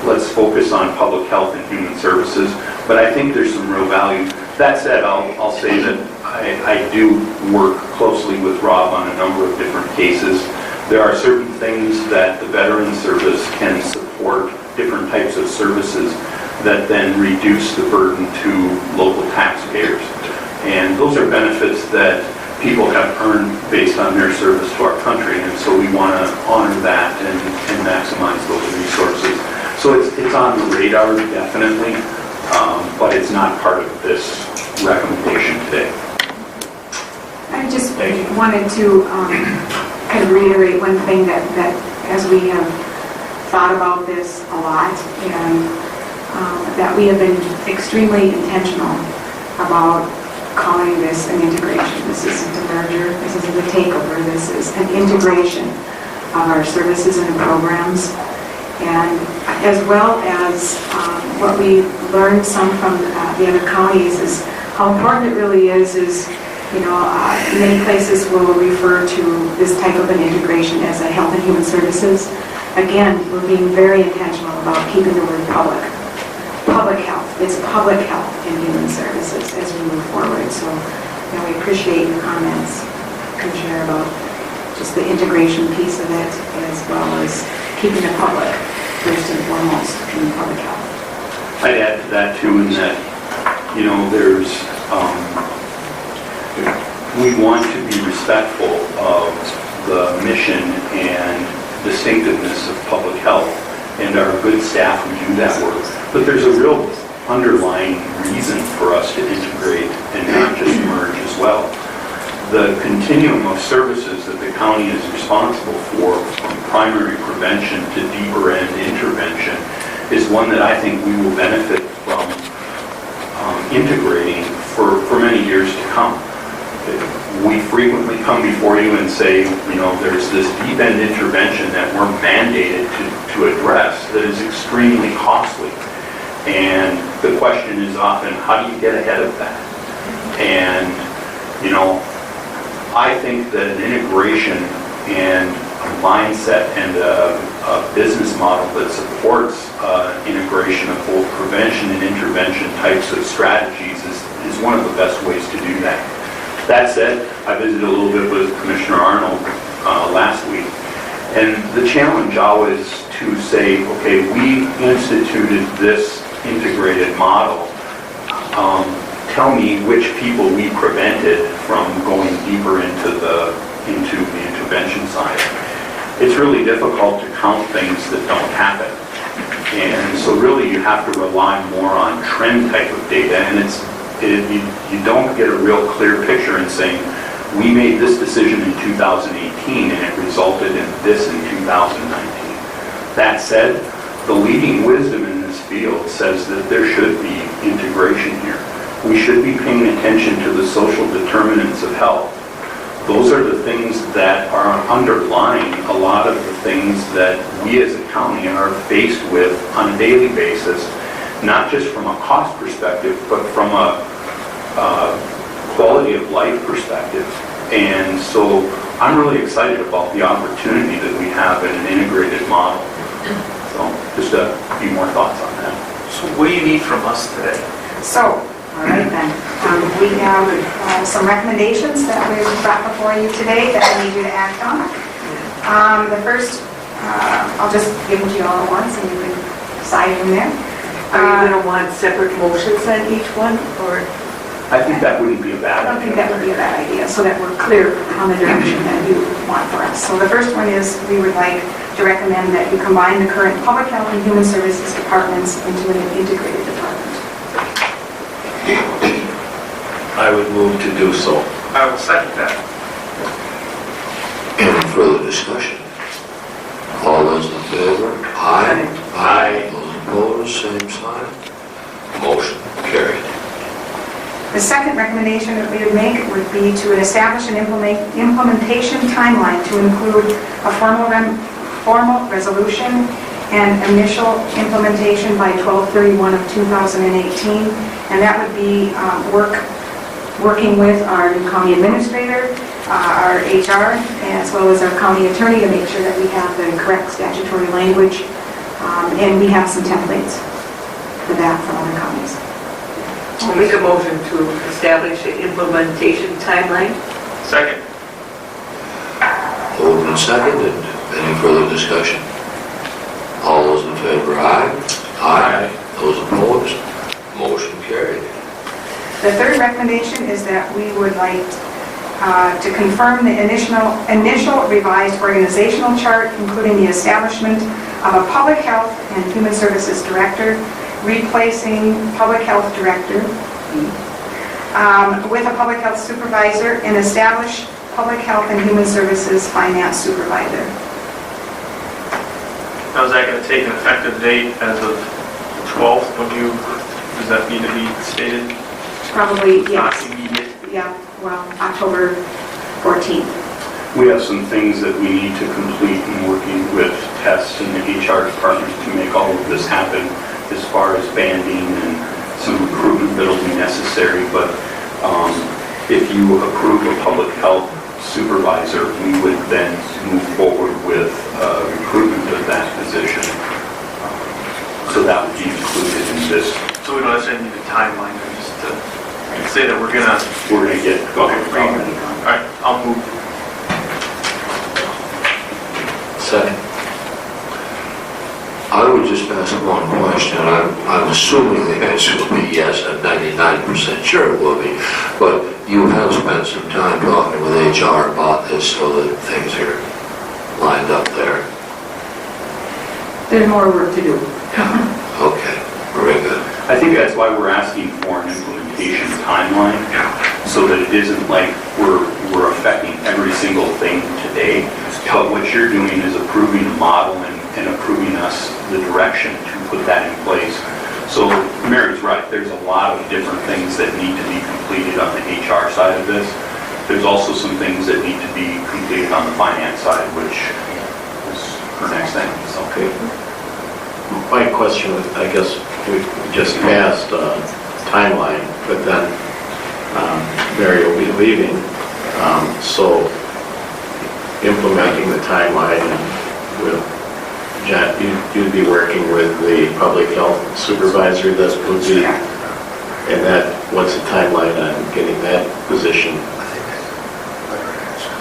let's focus on public health and human services, but I think there's some real value. That said, I'll say that I do work closely with Rob on a number of different cases. There are certain things that the veteran service can support, different types of services that then reduce the burden to local taxpayers. And those are benefits that people have earned based on their service to our country, and so we want to honor that and maximize those resources. So it's on the radar, definitely, but it's not part of this recommendation today. I just wanted to kind of reiterate one thing that as we have thought about this a lot, and that we have been extremely intentional about calling this an integration. This isn't a merger, this isn't a takeover, this is an integration of our services and programs. And as well as what we learned some from the other counties is how important it really is many places will refer to this type of an integration as a health and human services. Again, we're being very intentional about keeping the word public health. It's public health and human services as we move forward. So we appreciate your comments, Commissioner, about just the integration piece of it, as well as keeping the public first and foremost in public health. I'd add to that too, in that, there's, we want to be respectful of the mission and distinctiveness of public health, and our good staff who do that work. But there's a real underlying reason for us to integrate and not just merge as well. The continuum of services that the county is responsible for, from primary prevention to deeper end intervention, is one that I think we will benefit from integrating for many years to come. We frequently come before you and say, there's this deep end intervention that we're mandated to address that is extremely costly. And the question is often, how do you get ahead of that? And, I think that an integration and a mindset and a business model that supports integration of both prevention and intervention types of strategies is one of the best ways to do that. That said, I visited a little bit with Commissioner Arnold last week, and the challenge always to say, okay, we instituted this integrated model. Tell me which people we prevented from going deeper into the intervention side. It's really difficult to count things that don't happen. And so really you have to rely more on trend type of data, and you don't get a real clear picture in saying, we made this decision in 2018 and it resulted in this in 2019. That said, the leading wisdom in this field says that there should be integration here. We should be paying attention to the social determinants of health. Those are the things that are underlying a lot of the things that we as a county are faced with on a daily basis, not just from a cost perspective, but from a quality of life perspective. And so I'm really excited about the opportunity that we have in an integrated model. So just a few more thoughts on that. So what do you need from us today? So, all right then, we have some recommendations that we've brought before you today that we need you to act on. The first, I'll just give them to you all at once and you can aside from that. Are you going to want separate motions on each one, or? I think that wouldn't be a I bad don't think idea. that would be a bad idea, so that we're clear on the direction that you want for us. So the first one is, we would like to recommend that you combine the current Public Health and Human Services departments into an integrated department. I would move to do so. I will second that. Any further discussion? All those in favor? Aye. Aye. Those opposed, same sign. Motion carried. The second recommendation that we would make would be to establish an implementation timeline to include a formal resolution and initial implementation by 12/31 of 2018. And that would be working with our new county administrator, our HR, as well as our county attorney to make sure that we have the correct statutory language. And we have some templates for that from other counties. I'll make a motion to establish an implementation timeline. Second. Moved and seconded. Any further discussion? All those in favor, aye. Aye. Those opposed, motion carried. The third recommendation is that we would like to confirm the initial revised organizational chart, including the establishment of a Public Health and Human Services Director, replacing Public Health Director with a Public Health Supervisor, and establish Public Health and Human Services Finance Supervisor. Now, is that going to take an effective date as of 12th? Does that need to be stated? Probably, Not yes. immediate? Yeah, well, October 14th. We have some things that we need to complete in working with Tess and the HR department to make all of this happen, as far as banding and some recruitment that'll be necessary. But if you approve a public health supervisor, we would then move forward with recruitment of that position. So that would be included in this. So we don't necessarily need a timeline, just to say that we're going to... Get going. All right, I'll move. Second. I would just ask one question. I'm assuming the answer will be yes. I'm 99% sure it will be. But you have spent some time talking with HR about this so that things are lined up there. There's more work to do. Okay, very good. I think that's why we're asking for an implementation timeline, so that it isn't like we're affecting every single thing today. But what you're doing is approving the model and approving us the direction to put that in place. So Mary's right, there's a lot of different things that need to be completed on the HR side of this. There's also some things that need to be completed on the finance side, which is her next thing. So. Okay. My question was, I guess we just passed a timeline, but then Mary will be leaving. So implementing the timeline, with Jen, you'd be working with the public health supervisor that would be, and that, what's the timeline on getting that position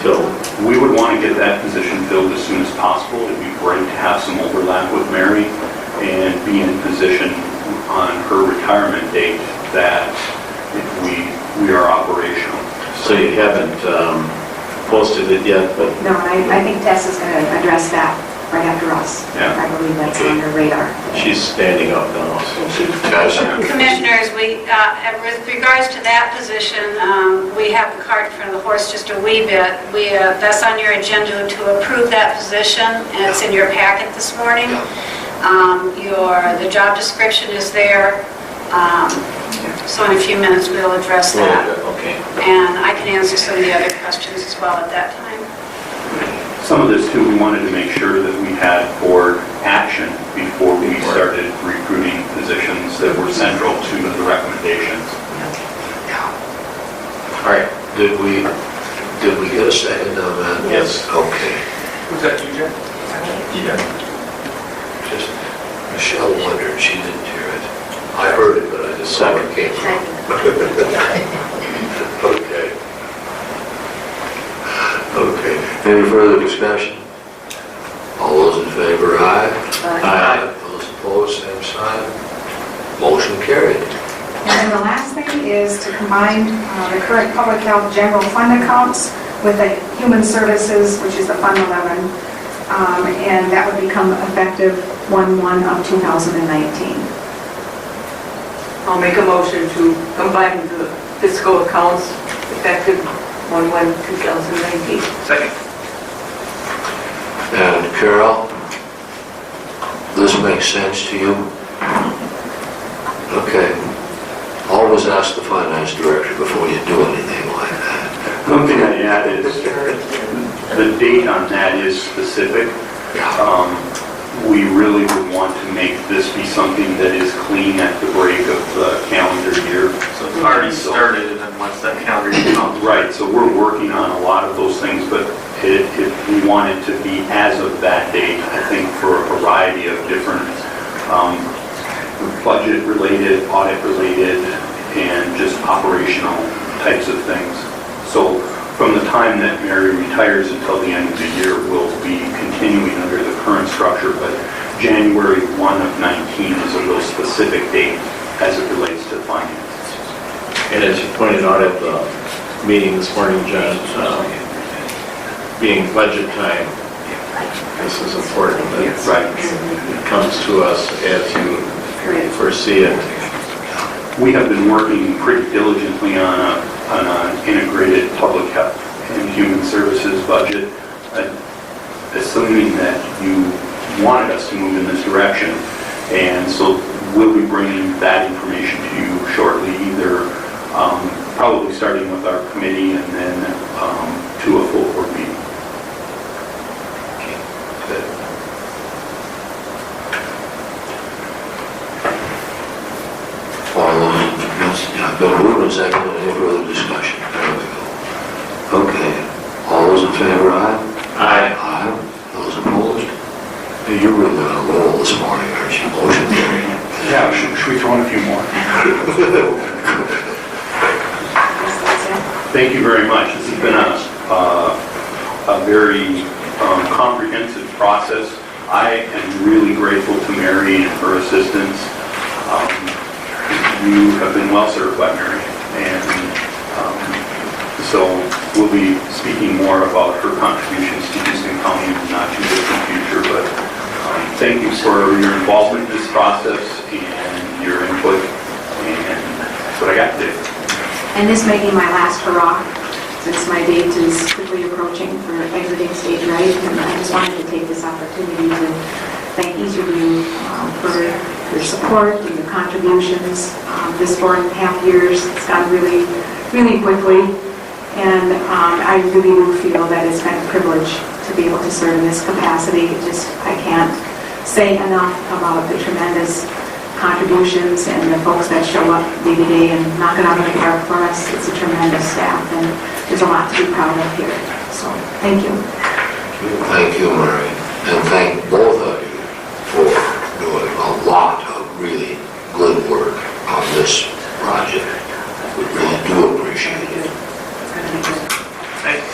filled? We would want to get that position filled as soon as possible. It'd be great to have some overlap with Mary and be in position on her retirement date that we are operational. So you haven't posted it yet, but... No, I think Tess is going to address that right after us. Yeah. I believe that's on her radar. She's standing up now, so Commissioners, with regards to that position, we have the cart in front of the horse just a wee bit. That's on your agenda to approve that position, and it's in your packet this morning. The job description is there. So in a few minutes, we'll address that. Okay. And I can answer some of the other questions as well at that time. Some of this too, we wanted to make sure that we had board action before we started recruiting positions that were central to the recommendations. All right, did we get a second on that? Yes. Okay. Was that you, Jen? Yeah. Just, Michelle wondered, she didn't hear it. I heard it, but I just saw where it came from. Okay. Okay. Any further discussion? All those in favor, aye. Aye. Those opposed, same sign. Motion carried. And then the last thing is to combine the current public health general fund accounts with the human services, which is the Fund 11, and that would become effective 1/1 of 2019. I'll make a motion to combine the fiscal accounts effective 1/1/2019. Second. And Carol, this makes sense to you? Okay. Always ask the finance director before you do anything like that. One thing I add is, the date on that is specific. We really would want to make this be something that is clean at the break of the calendar year. So it's already started, and then once that calendar year comes. Right, so we're working on a lot of those things, but if we want it to be as of that date, I think for a variety of different budget-related, audit-related, and just operational types of things. So from the time that Mary retires until the end of the year, we'll be continuing under the current structure, but January 1 of 19 is a real specific date as it relates to finance. And as you pointed out at the meeting this morning, John, being budget time, this is important. Right. It comes to us as you foresee it. We have been working pretty diligently on an integrated public health and human services budget, assuming that you wanted us to move in this direction. And so we'll be bringing that information to you shortly, either probably starting with our committee and then to a full board meeting. Been moved and seconded. Any further discussion? There we go. Okay. All those in favor, aye? Aye. Aye. Those opposed? Hey, you're really on a roll this morning, aren't you? Motion carried. Yeah, should we throw in a few more? Thank you very much. This has been a very comprehensive process. I am really grateful to Mary and her assistance. You have been well served by Mary, and so we'll be speaking more about her contributions to Houston County in the not too distant future. But thank you for your involvement in this process and your input, and that's what I got today. And this may be my last hurrah, since my date is quickly approaching for exiting stage right, and I just wanted to take this opportunity to thank each of you for your support and your contributions. This 4.5 years, it's gone really, really quickly, and I really do feel that it's been a privilege to be able to serve in this capacity. I can't say enough about the tremendous contributions and the folks that show up day to day and knock it out of the park for us. It's a tremendous staff, and there's a lot to be proud of here. So, thank you. Thank you, Mary. And thank both of you for doing a lot of really good work on this project. We really do appreciate it. Thanks.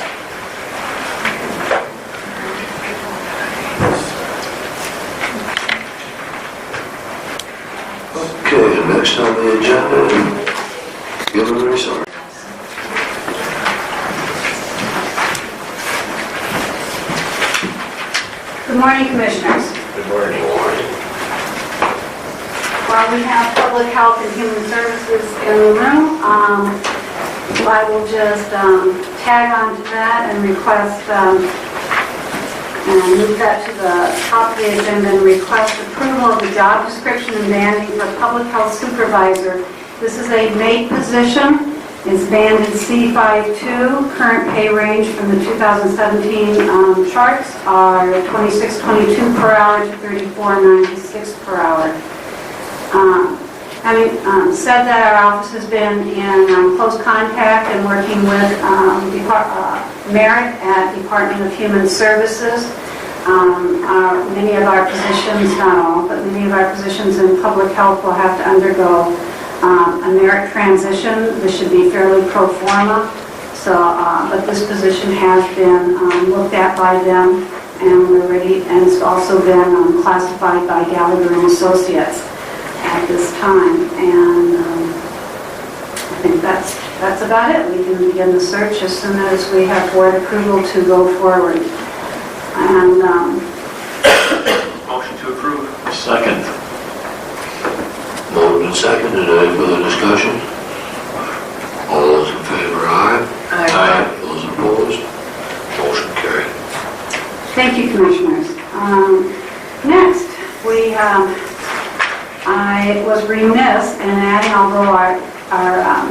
Okay, next on the agenda, human resource. Good morning, Commissioners. Good morning. While we have Public Health and Human Services in the room, I will just tag on to that and request, and move that to the top of the agenda and request approval of the job description and banding for Public Health Supervisor. This is a MAID position. It's banded C52. Current pay range from the 2017 charts are $26.22 per hour to $34.96 per hour. Having said that, our office has been in close contact and working with Merit at Department of Human Services. Many of our positions, not all, but many of our positions in public health will have to undergo a Merit transition. This should be fairly pro forma. So, but this position has been looked at by them, and we're ready, and it's also been classified by Gallagher and Associates. at this time. And I think that's about it. We can begin the search as soon as we have board approval to go forward. And Motion to approve. Second. Moved and seconded. Any further discussion? All those in favor, aye. Aye. Those opposed? Motion carried. thank you, Commissioners. Next, I was remiss in adding, although our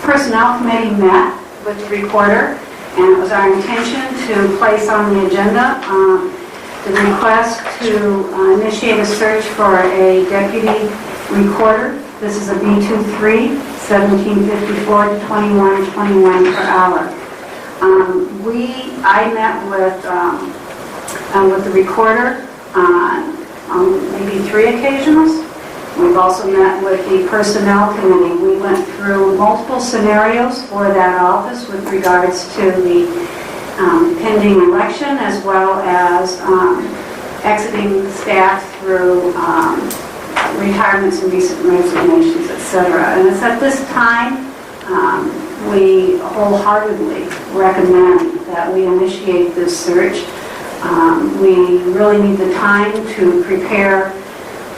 Personnel Committee met with the recorder, and it was our intention to place on the agenda the request to initiate a search for a deputy recorder. This is a B23, $17.54 to $21.21 per hour. I met with the recorder on maybe 3 occasions. We've also met with the Personnel Committee. We went through multiple scenarios for that office with regards to the pending election, as well as exiting staff through retirements and recent resignations, etc. And it's at this time we wholeheartly recommend that we initiate this search. We really need the time to prepare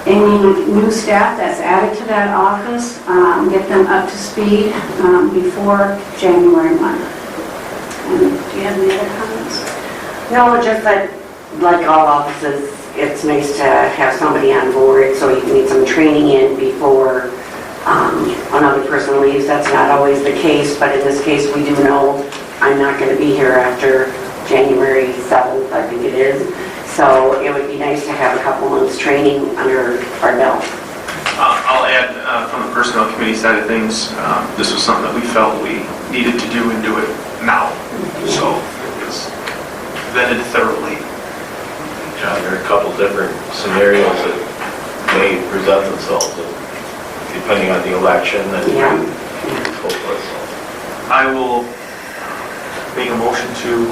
any new staff that's added to that office, get them up to speed before January 1. And do you have any other comments? No, just that, like all offices, it's nice to have somebody on board so you can get some training in before another person leaves. That's not always the case, but in this case, we do know I'm not going to be here after January 7th, I think it is. So it would be nice to have a couple months training under our belt. I'll add from the Personnel Committee side of things, this was something that we felt we needed to do and do it now. So it was vetted thoroughly. John, there are a couple different scenarios that may present themselves depending on the election and so forth. I will make a motion to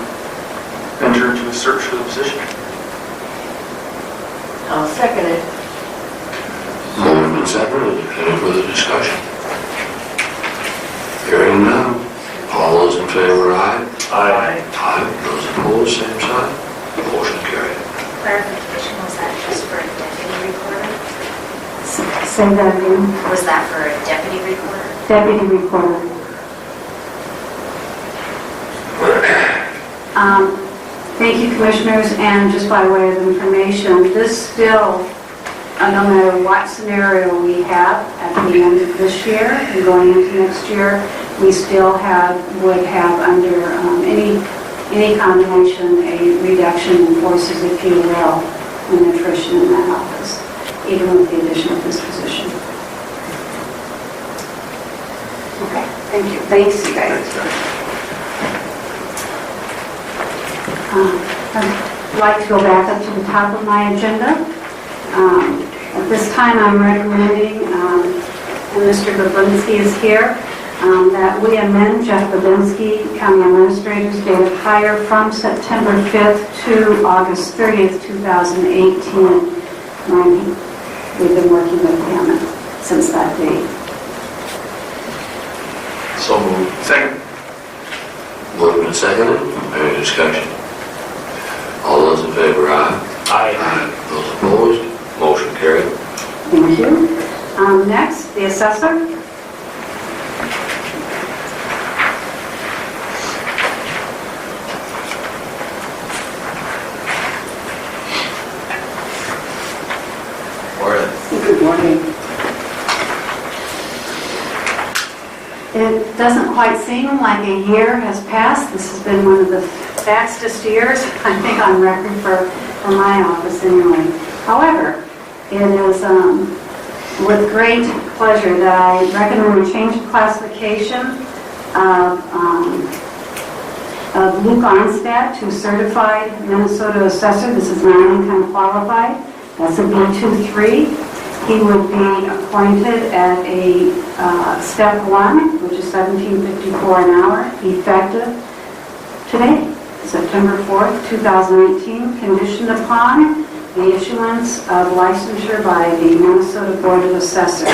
enter into a search for the position. I'll second it. Moved and seconded. Any further discussion? Hearing none. All those in favor, aye. Aye. Aye. Those opposed, same sign. Motion carried. Clarification, was that just for a deputy recorder? Say that again. Was that for a deputy recorder? Deputy recorder. Thank you, Commissioners, and just by way of information, this still, no matter what scenario we have at the end of this year and going into next year, we still would have under any combination a reduction in forces, if you will, in attrition in that office, even with the addition of this position. Okay, thank you. Thanks, you guys. I'd like to go back up to the top of my agenda. At this time, I'm recommending, and Mr. Babinski is here, that we amend Jeff Babinski, County Administrator's date of hire from September 5th to August 30th, 2018. We've been working with him since that date. So moved. Second. Moved and seconded. Any discussion? All those in favor, aye. Aye. Those opposed? Motion carried. Thank you. Next, the assessor. Good morning. It doesn't quite seem like a year has passed. This has been one of the fastest years, I think, on record for my office anyway. However, it is with great pleasure that I recommend a change of classification of Luke Arnstadt to certified Minnesota assessor. This is non-income qualified. That's a B23. He would be appointed at a step 1, which is $17.54 an hour, effective today, September 4th, 2018, conditioned upon the issuance of licensure by the Minnesota Board of Assessors.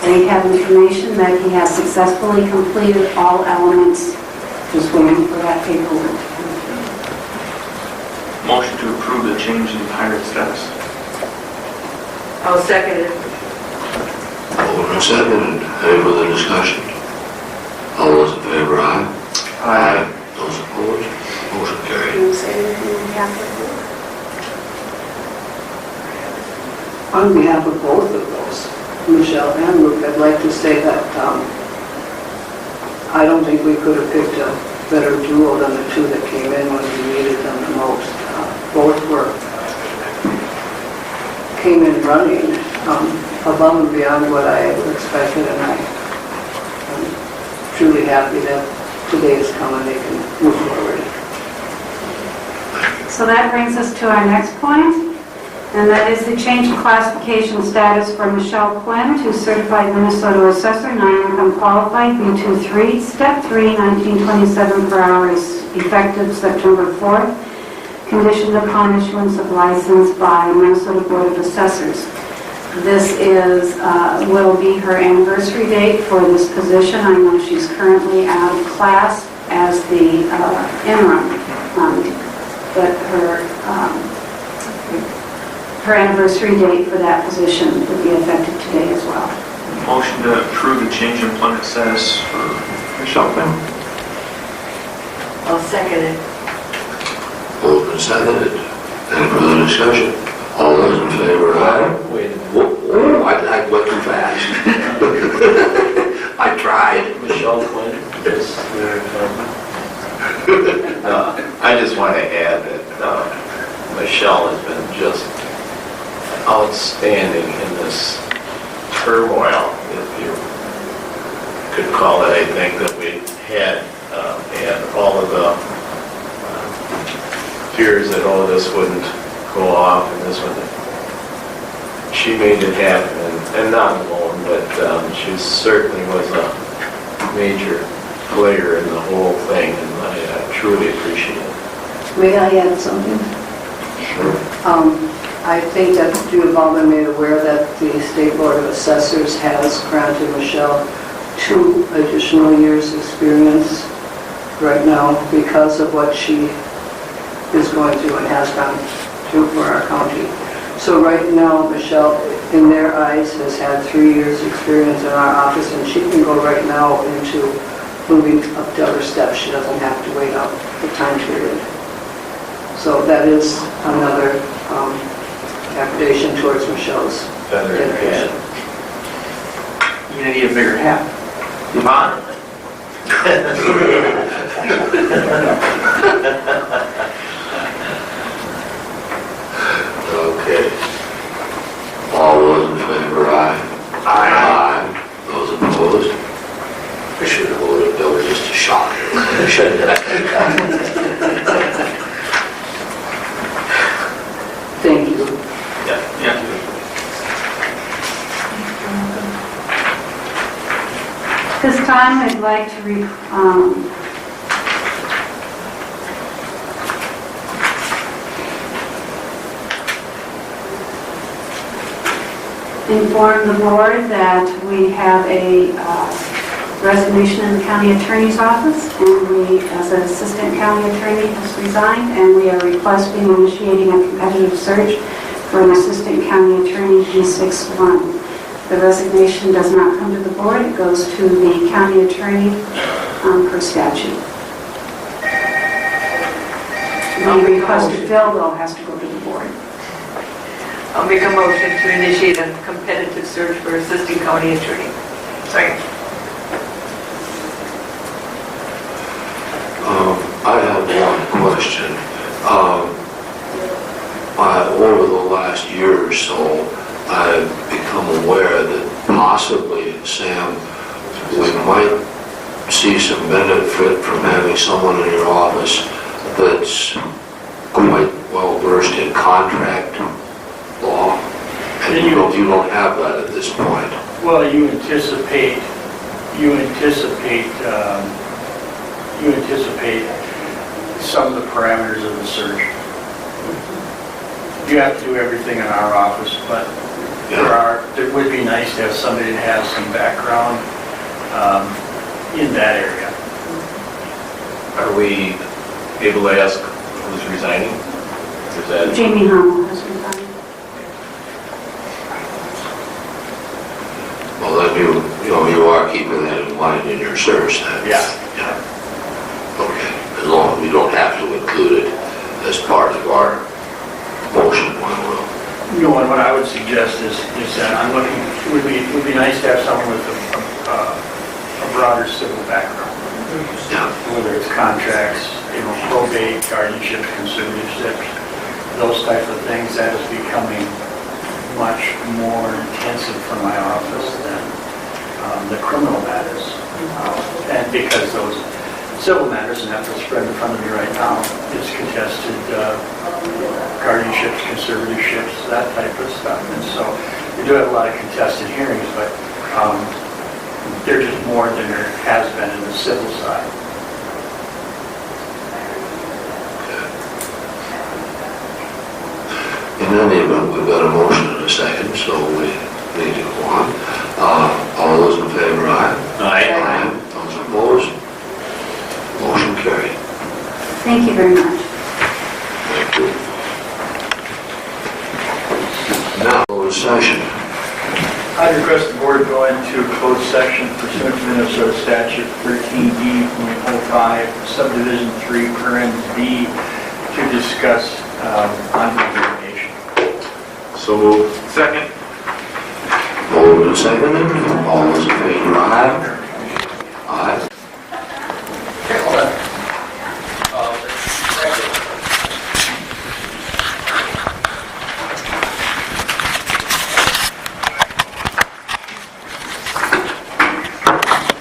They have information that he has successfully completed all elements, just waiting for that paperwork. Motion to approve the change in pirate status. I'll second it. Moved and seconded. Any further discussion? All those in favor, aye? Aye. Those opposed? Motion carried. Can you say anything on behalf of the board? On behalf of both of those, Michelle and Luke, I'd like to say that I don't think we could have picked a better duo than the two that came in when we needed them the most. Both came in running above and beyond what I ever expected, and I'm truly happy that today has come and they can move forward. So that brings us to our next point, and that is the change of classification status for Michelle Quinn to certified Minnesota assessor, non-income qualified, B23, step 3, 1927 per hour, is effective September 4th, conditioned upon issuance of license by Minnesota Board of Assessors. This is, will be her anniversary date for this position. I know she's currently out of class as the interim, but her anniversary date for that position would be effective today as well. Motion to approve the change in employment status for Michelle Quinn. I'll second it. Moved and seconded. Any further discussion? All those in favor, aye? Wait, Whoa, I went too fast. I tried. Michelle Quinn is there. I just want to add that Michelle has been just outstanding in this turmoil, if you could call it, I think, that we had, and all of the fears that, oh, this wouldn't go off and this wouldn't. She made it happen, and not alone, but she certainly was a major player in the whole thing, and I truly appreciate it. May I add something? Sure. I think that you have all been made aware that the State Board of Assessors has granted Michelle 2 additional years' experience right now because of what she is going through and has gone through for our county. So right now, Michelle, in their eyes, has had 3 years' experience in our office, and she can go right now into moving up to other steps. She doesn't have to wait out the time period. So that is another appreciation towards Michelle's Feather in her dedication. hand. You're gonna need a bigger hat. Yvonne? Okay. All those in favor, aye? Aye. Those opposed? I should have voted no just to shock you. Thank you. Yeah. This time, I'd like to inform the board that we have a resignation in the county attorney's office, and we, as an assistant county attorney, has resigned, and we are requesting initiating a competitive search for an assistant county attorney, D61. The resignation does not come to the board, it goes to the county attorney per statute. The request to fill, though, has to go to the board. I'll make a motion to initiate a competitive search for assistant county attorney. Second. I have one question. Over the last year or so, I've become aware that possibly, Sam, we might see some benefit from having someone in your office that's quite well versed in contract law, and you don't have that at this point. Well, you anticipate some of the parameters of the search. you have to do everything in our office, but it would be nice to have somebody that has some background in that area. Are we able to ask who's resigning? Is that? Jamie Hummel has resigned. Well, then you are keeping that in mind in your search then? Yeah. Okay, as long as we don't have to include it as part of our motion, one will. You know, and what I would suggest is that I'm looking, it would be nice to have someone with a broader civil background. Yeah. Whether it's contracts, probate, guardianship, conservatorship, those types of things, that is becoming much more intensive for my office than the criminal matters. And because those civil matters, and that's what's spread in front of me right now, is contested guardianships, conservatorships, that type of stuff. And so we do have a lot of contested hearings, but they're just more than there has been in the civil side. In any event, we've got a motion in a second, so we need to go on. All those in favor, aye? Aye. Those opposed? Motion carried. Thank you very much. Thank you. Now, closed session. I request the board go into closed section pursuant to Minnesota Statute 13D.05, subdivision 3, parent B, to discuss ongoing litigation. So moved. Second. Moved and seconded. All those in favor, aye? Aye.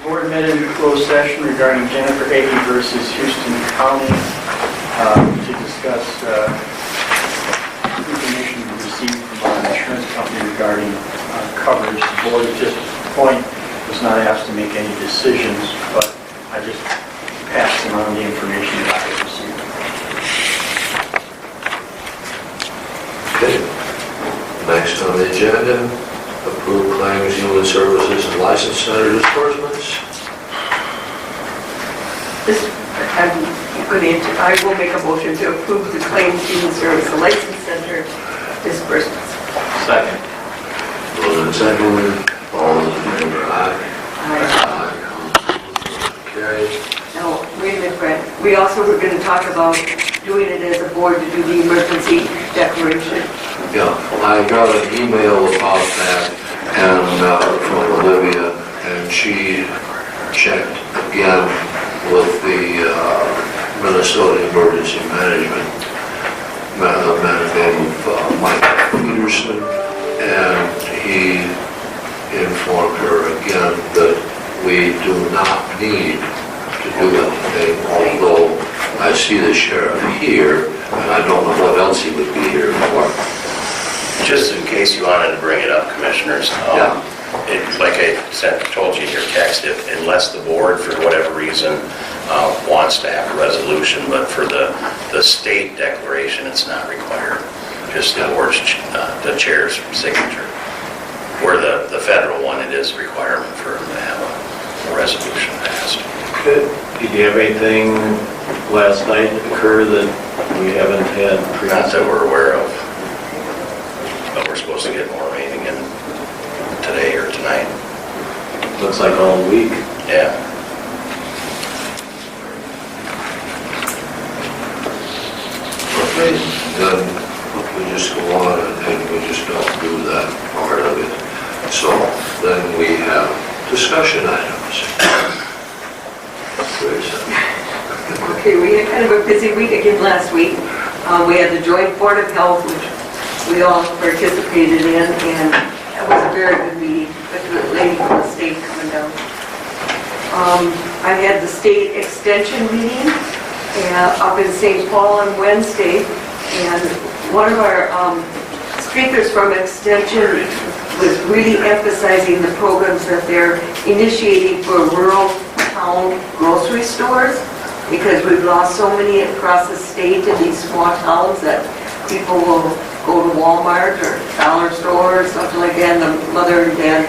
Board met into closed session regarding Jennifer Agee versus Houston County to discuss information received from our insurance company regarding coverage. The board at this point was not asked to make any decisions, but I just passed them on the information that I received. Okay. Next on the agenda, approve claims, human services, and license center disbursements. I will make a motion to approve the claims human service and license center disbursements. Second. Moved and seconded. All those in favor, aye? Aye. Carried. Now, wait a minute, Brett. We also were going to talk about doing it as a board to do the emergency declaration. Yeah, I got an email about that and from Olivia, and she checked again with the Minnesota Emergency Management, a man named Mike Peterson, and he informed her again that we do not need to do anything, although I see the sheriff here, and I don't know what else he would be here for. Just in case you wanted to bring it up, Commissioners, like I told you in your text, unless the board, for whatever reason, wants to have a resolution, but for the state declaration, it's not required. Just the board's, the chair's signature. Where the federal one, it is a requirement for them to have a resolution passed. Good. Did you have anything last night occur that we haven't had previously? Not that we're aware of. But we're supposed to get more rating in today or tonight. Looks like all week. Yeah. Okay, then we just go on and we just don't do that part of it. So then we have discussion items. Okay, we had kind of a busy week again last week. We had the Joint Board of Health, which we all participated in, and that was a very good meeting, with the lady from the state coming down. I had the state extension meeting up in St. Paul on Wednesday, and one of our speakers from extension was really emphasizing the programs that they're initiating for rural town grocery stores, because we've lost so many across the state in these small towns that people will go to Walmart or Dollar Store or something like that, and the mother and dad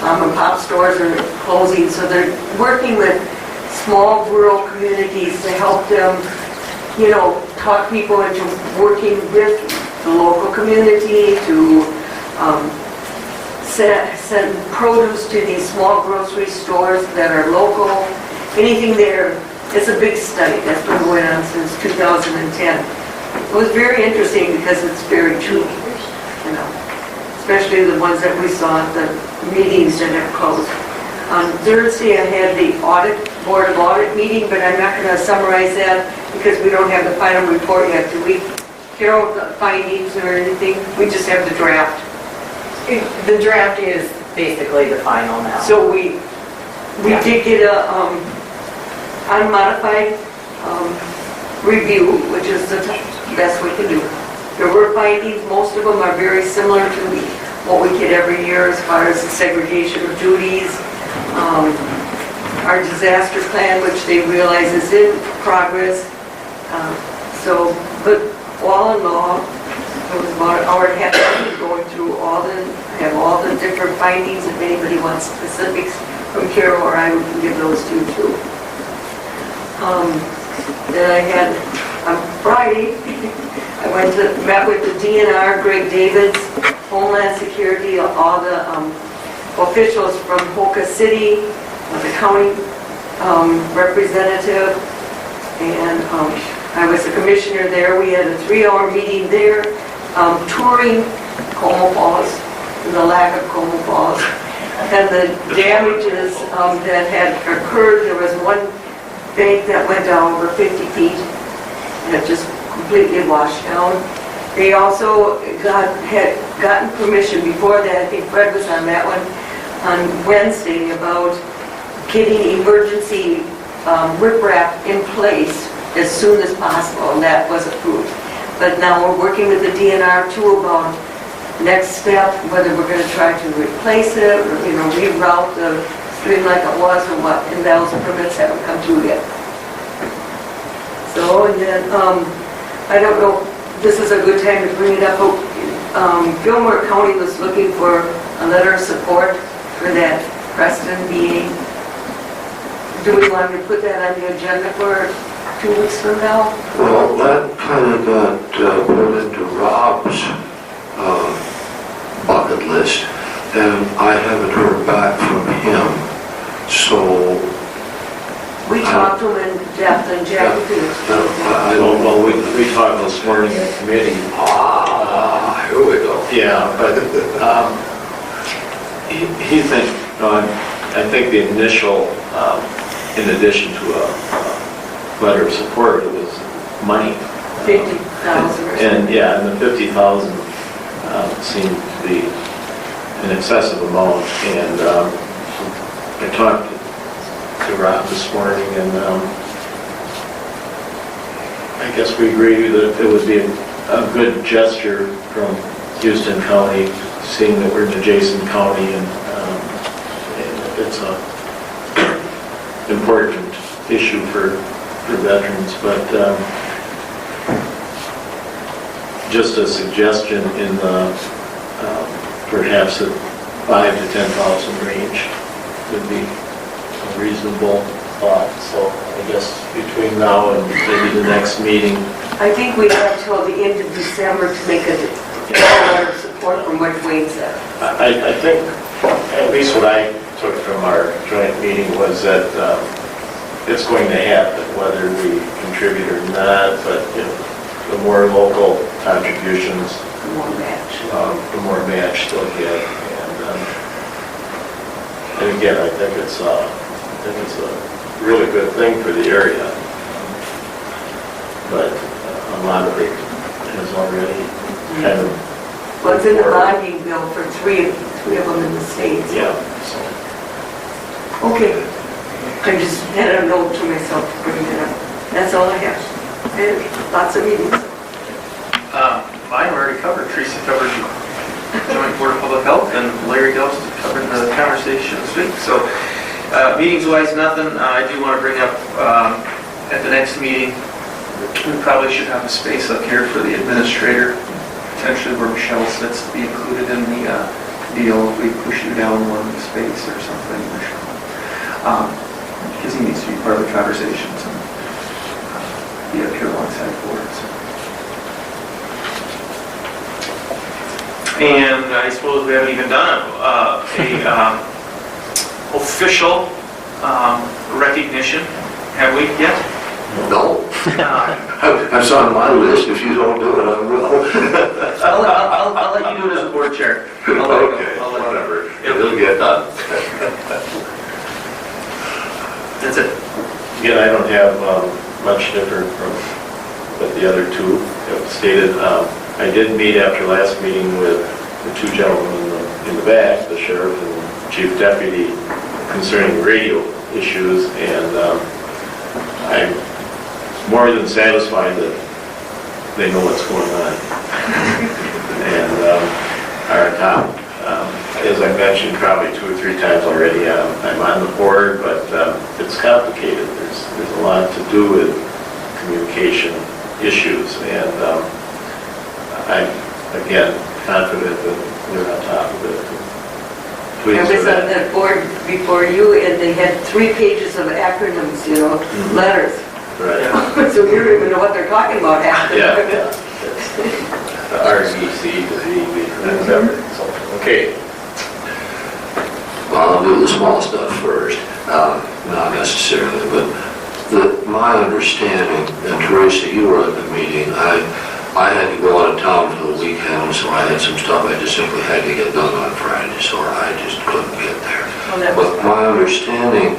mom and pop stores are closing, so they're working with small rural communities to help them, you know, talk people into working with the local community to send produce to these small grocery stores that are local, anything there. It's a big study that's been going on since 2010. It was very interesting because it's very true, you know, especially the ones that we saw at the meetings that have closed. On Thursday, I had the Board of Audit meeting, but I'm not going to summarize that because we don't have the final report yet. Do we, Carol, the findings or anything? We just have the draft. The draft is basically the final now. So we did get a unmodified review, which is the best we can do. There were findings, most of them are very similar to what we get every year as far as the segregation of duties, our disaster plan, which they realize is in progress. But all in all, it was about an hour and a half going through all the different findings. If anybody wants specifics from Carol or I, we can give those to you too. Then I had, on Friday, I met with the DNR, Greg Davids, Homeland Security, all the officials from Polka City, the county representative, and I was the commissioner there. We had a 3-hour meeting there, touring Como Falls, and the lack of Como Falls, and the damages that had occurred. There was one bank that went down over 50 feet, and it just completely washed down. They also had gotten permission before that, I think Fred was on that one, on Wednesday, about getting emergency riprap in place as soon as possible, and that was approved. But now we're working with the DNR too about next step, whether we're going to try to replace it, or, you know, reroute the stream like it was or what, and those permits haven't come through yet. So, and then, I don't know, this is a good time to bring it up, but Gilmore County was looking for a letter of support for that Preston meeting. Do we want to put that on the agenda for 2 weeks from now? Well, that kind of got put into Rob's bucket list, and I haven't heard back from him, so... We talked to him in depth, and Jack too. I don't know. We talked this morning in committee. Here we go. Yeah, but he thinks, I think the initial, in addition to a letter of support, it was money. 50,000 or something. And yeah, and the 50,000 seemed to be an excessive amount. And I talked to Rob this morning, and I guess we agree that it would be a good gesture from Houston County, seeing that we're an adjacent county, and it's an important issue for veterans. But just a suggestion in the perhaps a 5,000 to 10,000 range would be a reasonable thought. So I guess between now and maybe the next meeting. I think we have till the end of December to make a letter of support from what Wayne said. I think, at least what I took from our joint meeting was that it's going to happen, whether we contribute or not, but the more local contributions, The more match. They'll get. And again, I think it's a really good thing for the area. But a lot of it has already kind of... Well, it's in the bonding bill for three of them in the States. Yeah. Okay. I just had a note to myself to bring it up. That's all I have. And lots of meetings. Mine were already covered. Teresa covered Joint Board of Public Health, and Larry Ghost covered the conversation this week. So, meetings-wise, nothing. I do want to bring up at the next meeting, we probably should have a space up here for the administrator. potentially where Michelle sits to be included in the deal, if we push you down one space or something, because he needs to be part of the conversations and be up here alongside boards. And I suppose we haven't even done a official recognition, have we yet? No. That's on my list. If you don't do it, I will. I'll let you do it as a board chair. Okay, whatever. It'll get done. That's it. Again, I don't have much different from what the other two have stated. I did meet after last meeting with the two gentlemen in the back, the sheriff and chief deputy, concerning radio issues, and I'm more than satisfied that they know what's going on. And our top, as I mentioned probably 2 or 3 times already, I'm on the board, but it's complicated. There's a lot to do with communication issues, and I'm, again, confident that we're on top of it. I Pleased was with on that. that board before you, and they had 3 pages of acronyms, letters. Right. So you don't even know what they're talking about half the Yeah. time. RCC to ZB, whatever. So, okay. Well, I'll do the small stuff first, not necessarily, but my understanding, and Teresa, you were at the meeting, I had to go out of town for the weekend, so I had some stuff I just simply had to get done on Friday, so I just couldn't get there. But my understanding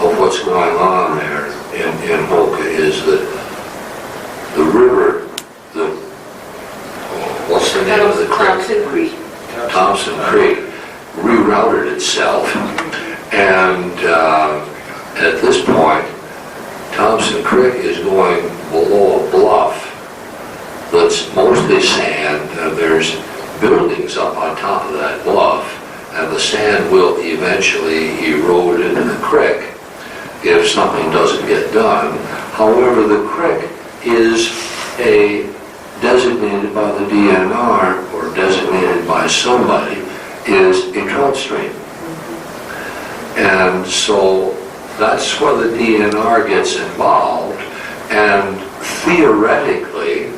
of what's going on there in Hoka is that the river, what's the name of the creek? Thompson Creek. Thompson Creek rerouted itself, and at this point, Thompson Creek is going below a bluff that's mostly sand, and there's buildings up on top of that bluff, and the sand will eventually erode into the creek if something doesn't get done. However, the creek is designated by the DNR or designated by somebody is a trout stream. And so that's where the DNR gets involved, and theoretically,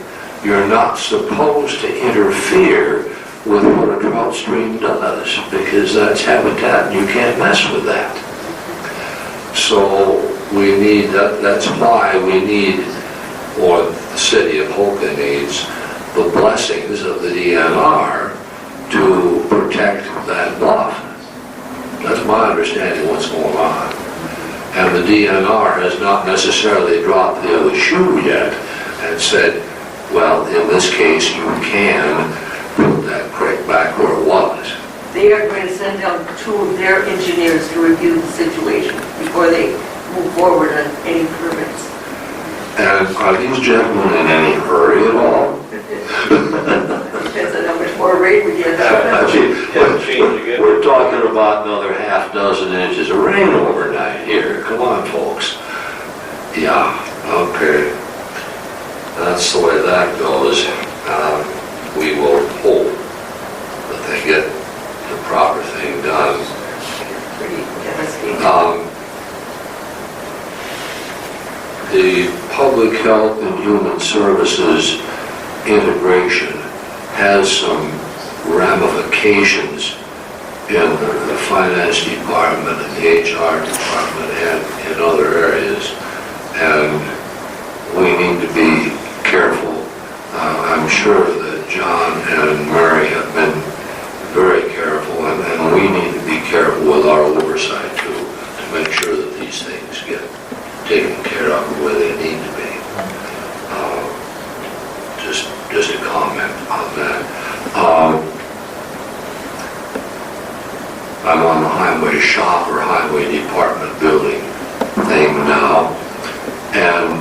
you're not supposed to interfere with what a trout stream does, because that's habitat and you can't mess with that. So we need, that's why we need, or the city of Hoka needs, the blessings of the DNR to protect that bluff. That's my understanding of what's going on. And the DNR has not necessarily dropped the other shoe yet and said, well, in this case, you can put that creek back where it was. They are going to send out 2 of their engineers to review the situation before they move forward on any permits. And are these gentlemen in any hurry at all? Depends on how much more rain we get. We're talking about another half dozen inches of rain overnight here. Come on, folks. Yeah, okay. That's the way that goes. We will hope that they get the proper thing done. Pretty devastating. The Public Health and Human Services integration has some ramifications in the finance department and the HR department and in other areas, and we need to be careful. I'm sure that John and Mary have been very careful, and we need to be careful with our oversight too, to make sure that these things get taken care of the way they need to be. Just a comment on that. I'm on the highway shop or highway department building thing now, and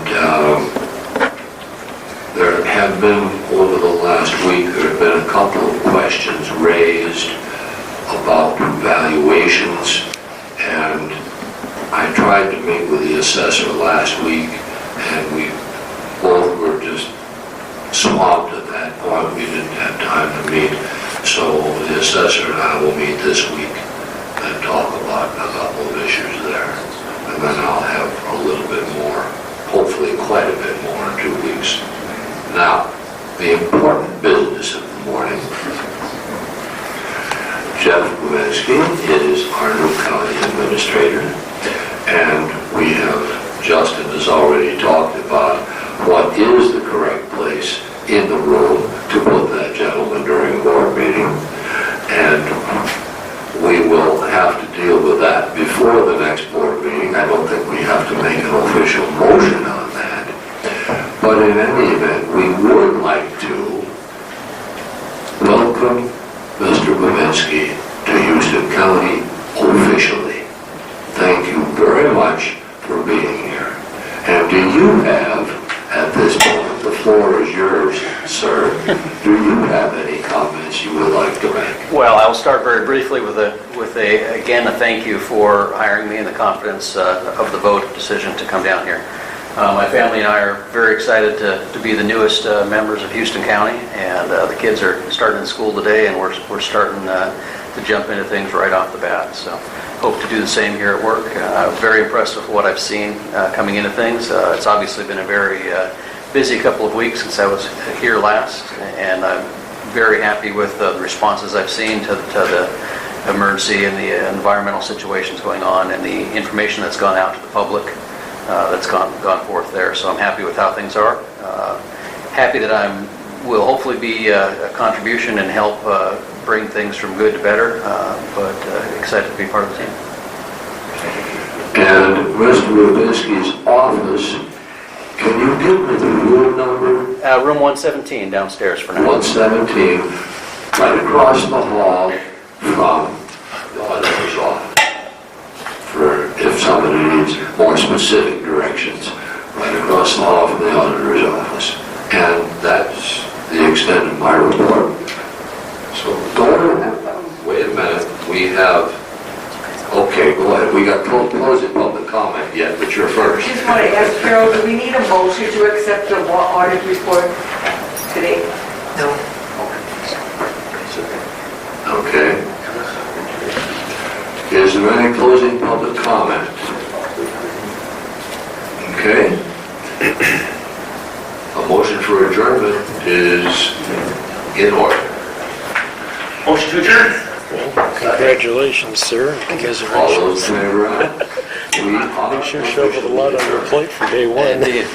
there have been, over the last week, there have been a couple of questions raised about valuations, and I tried to meet with the assessor last week, and we both were just swamped at that point. We didn't have time to meet. So the assessor and I will meet this week and talk about a couple of issues there. And then I'll have a little bit more, hopefully quite a bit more in 2 weeks. Now, the important business of the morning. Jeff Gubensky is our new county administrator, and we have, Justin has already talked about what is the correct place in the room to put that gentleman during a board meeting, and we will have to deal with that before the next board meeting. I don't think we have to make an official motion on that, but in any event, we would like to welcome Mr. Gubensky to Houston County officially. Thank you very much for being here. And do you have, at this point, the floor is yours, sir. Do you have any comments you would like to make? Well, I'll start very briefly with again, a thank you for hiring me and the confidence of the vote decision to come down here. My family and I are very excited to be the newest members of Houston County, and the kids are starting in school today, and we're starting to jump into things right off the bat. So hope to do the same here at work. Very impressed with what I've seen coming into things. It's obviously been a very busy couple of weeks since I was here last, and I'm very happy with the responses I've seen to the emergency and the environmental situations going on, and the information that's gone out to the public that's gone forth there. So I'm happy with how things are. Happy that will hopefully be a contribution and help bring things from good to better, but excited to be part of the team. And Mr. Rubinsky's office, can you give me the room number? Room 117 downstairs for now. 117, right across the hall from the auditor's office. For if somebody needs more specific directions, right across the hall from the auditor's office. And that's the extent of my report. So wait a minute, we have, okay, go ahead. We got closing public comment yet, but you're first. Just want to ask Carol, do we need a motion to accept the audit report today? No. Okay. Is there any closing public comment? Okay. A motion for adjournment is in order. Motion to adjourn. Congratulations, sir. You guys are All those in favor, aye? They sure shoveled a lot on your plate for day one. Indeed.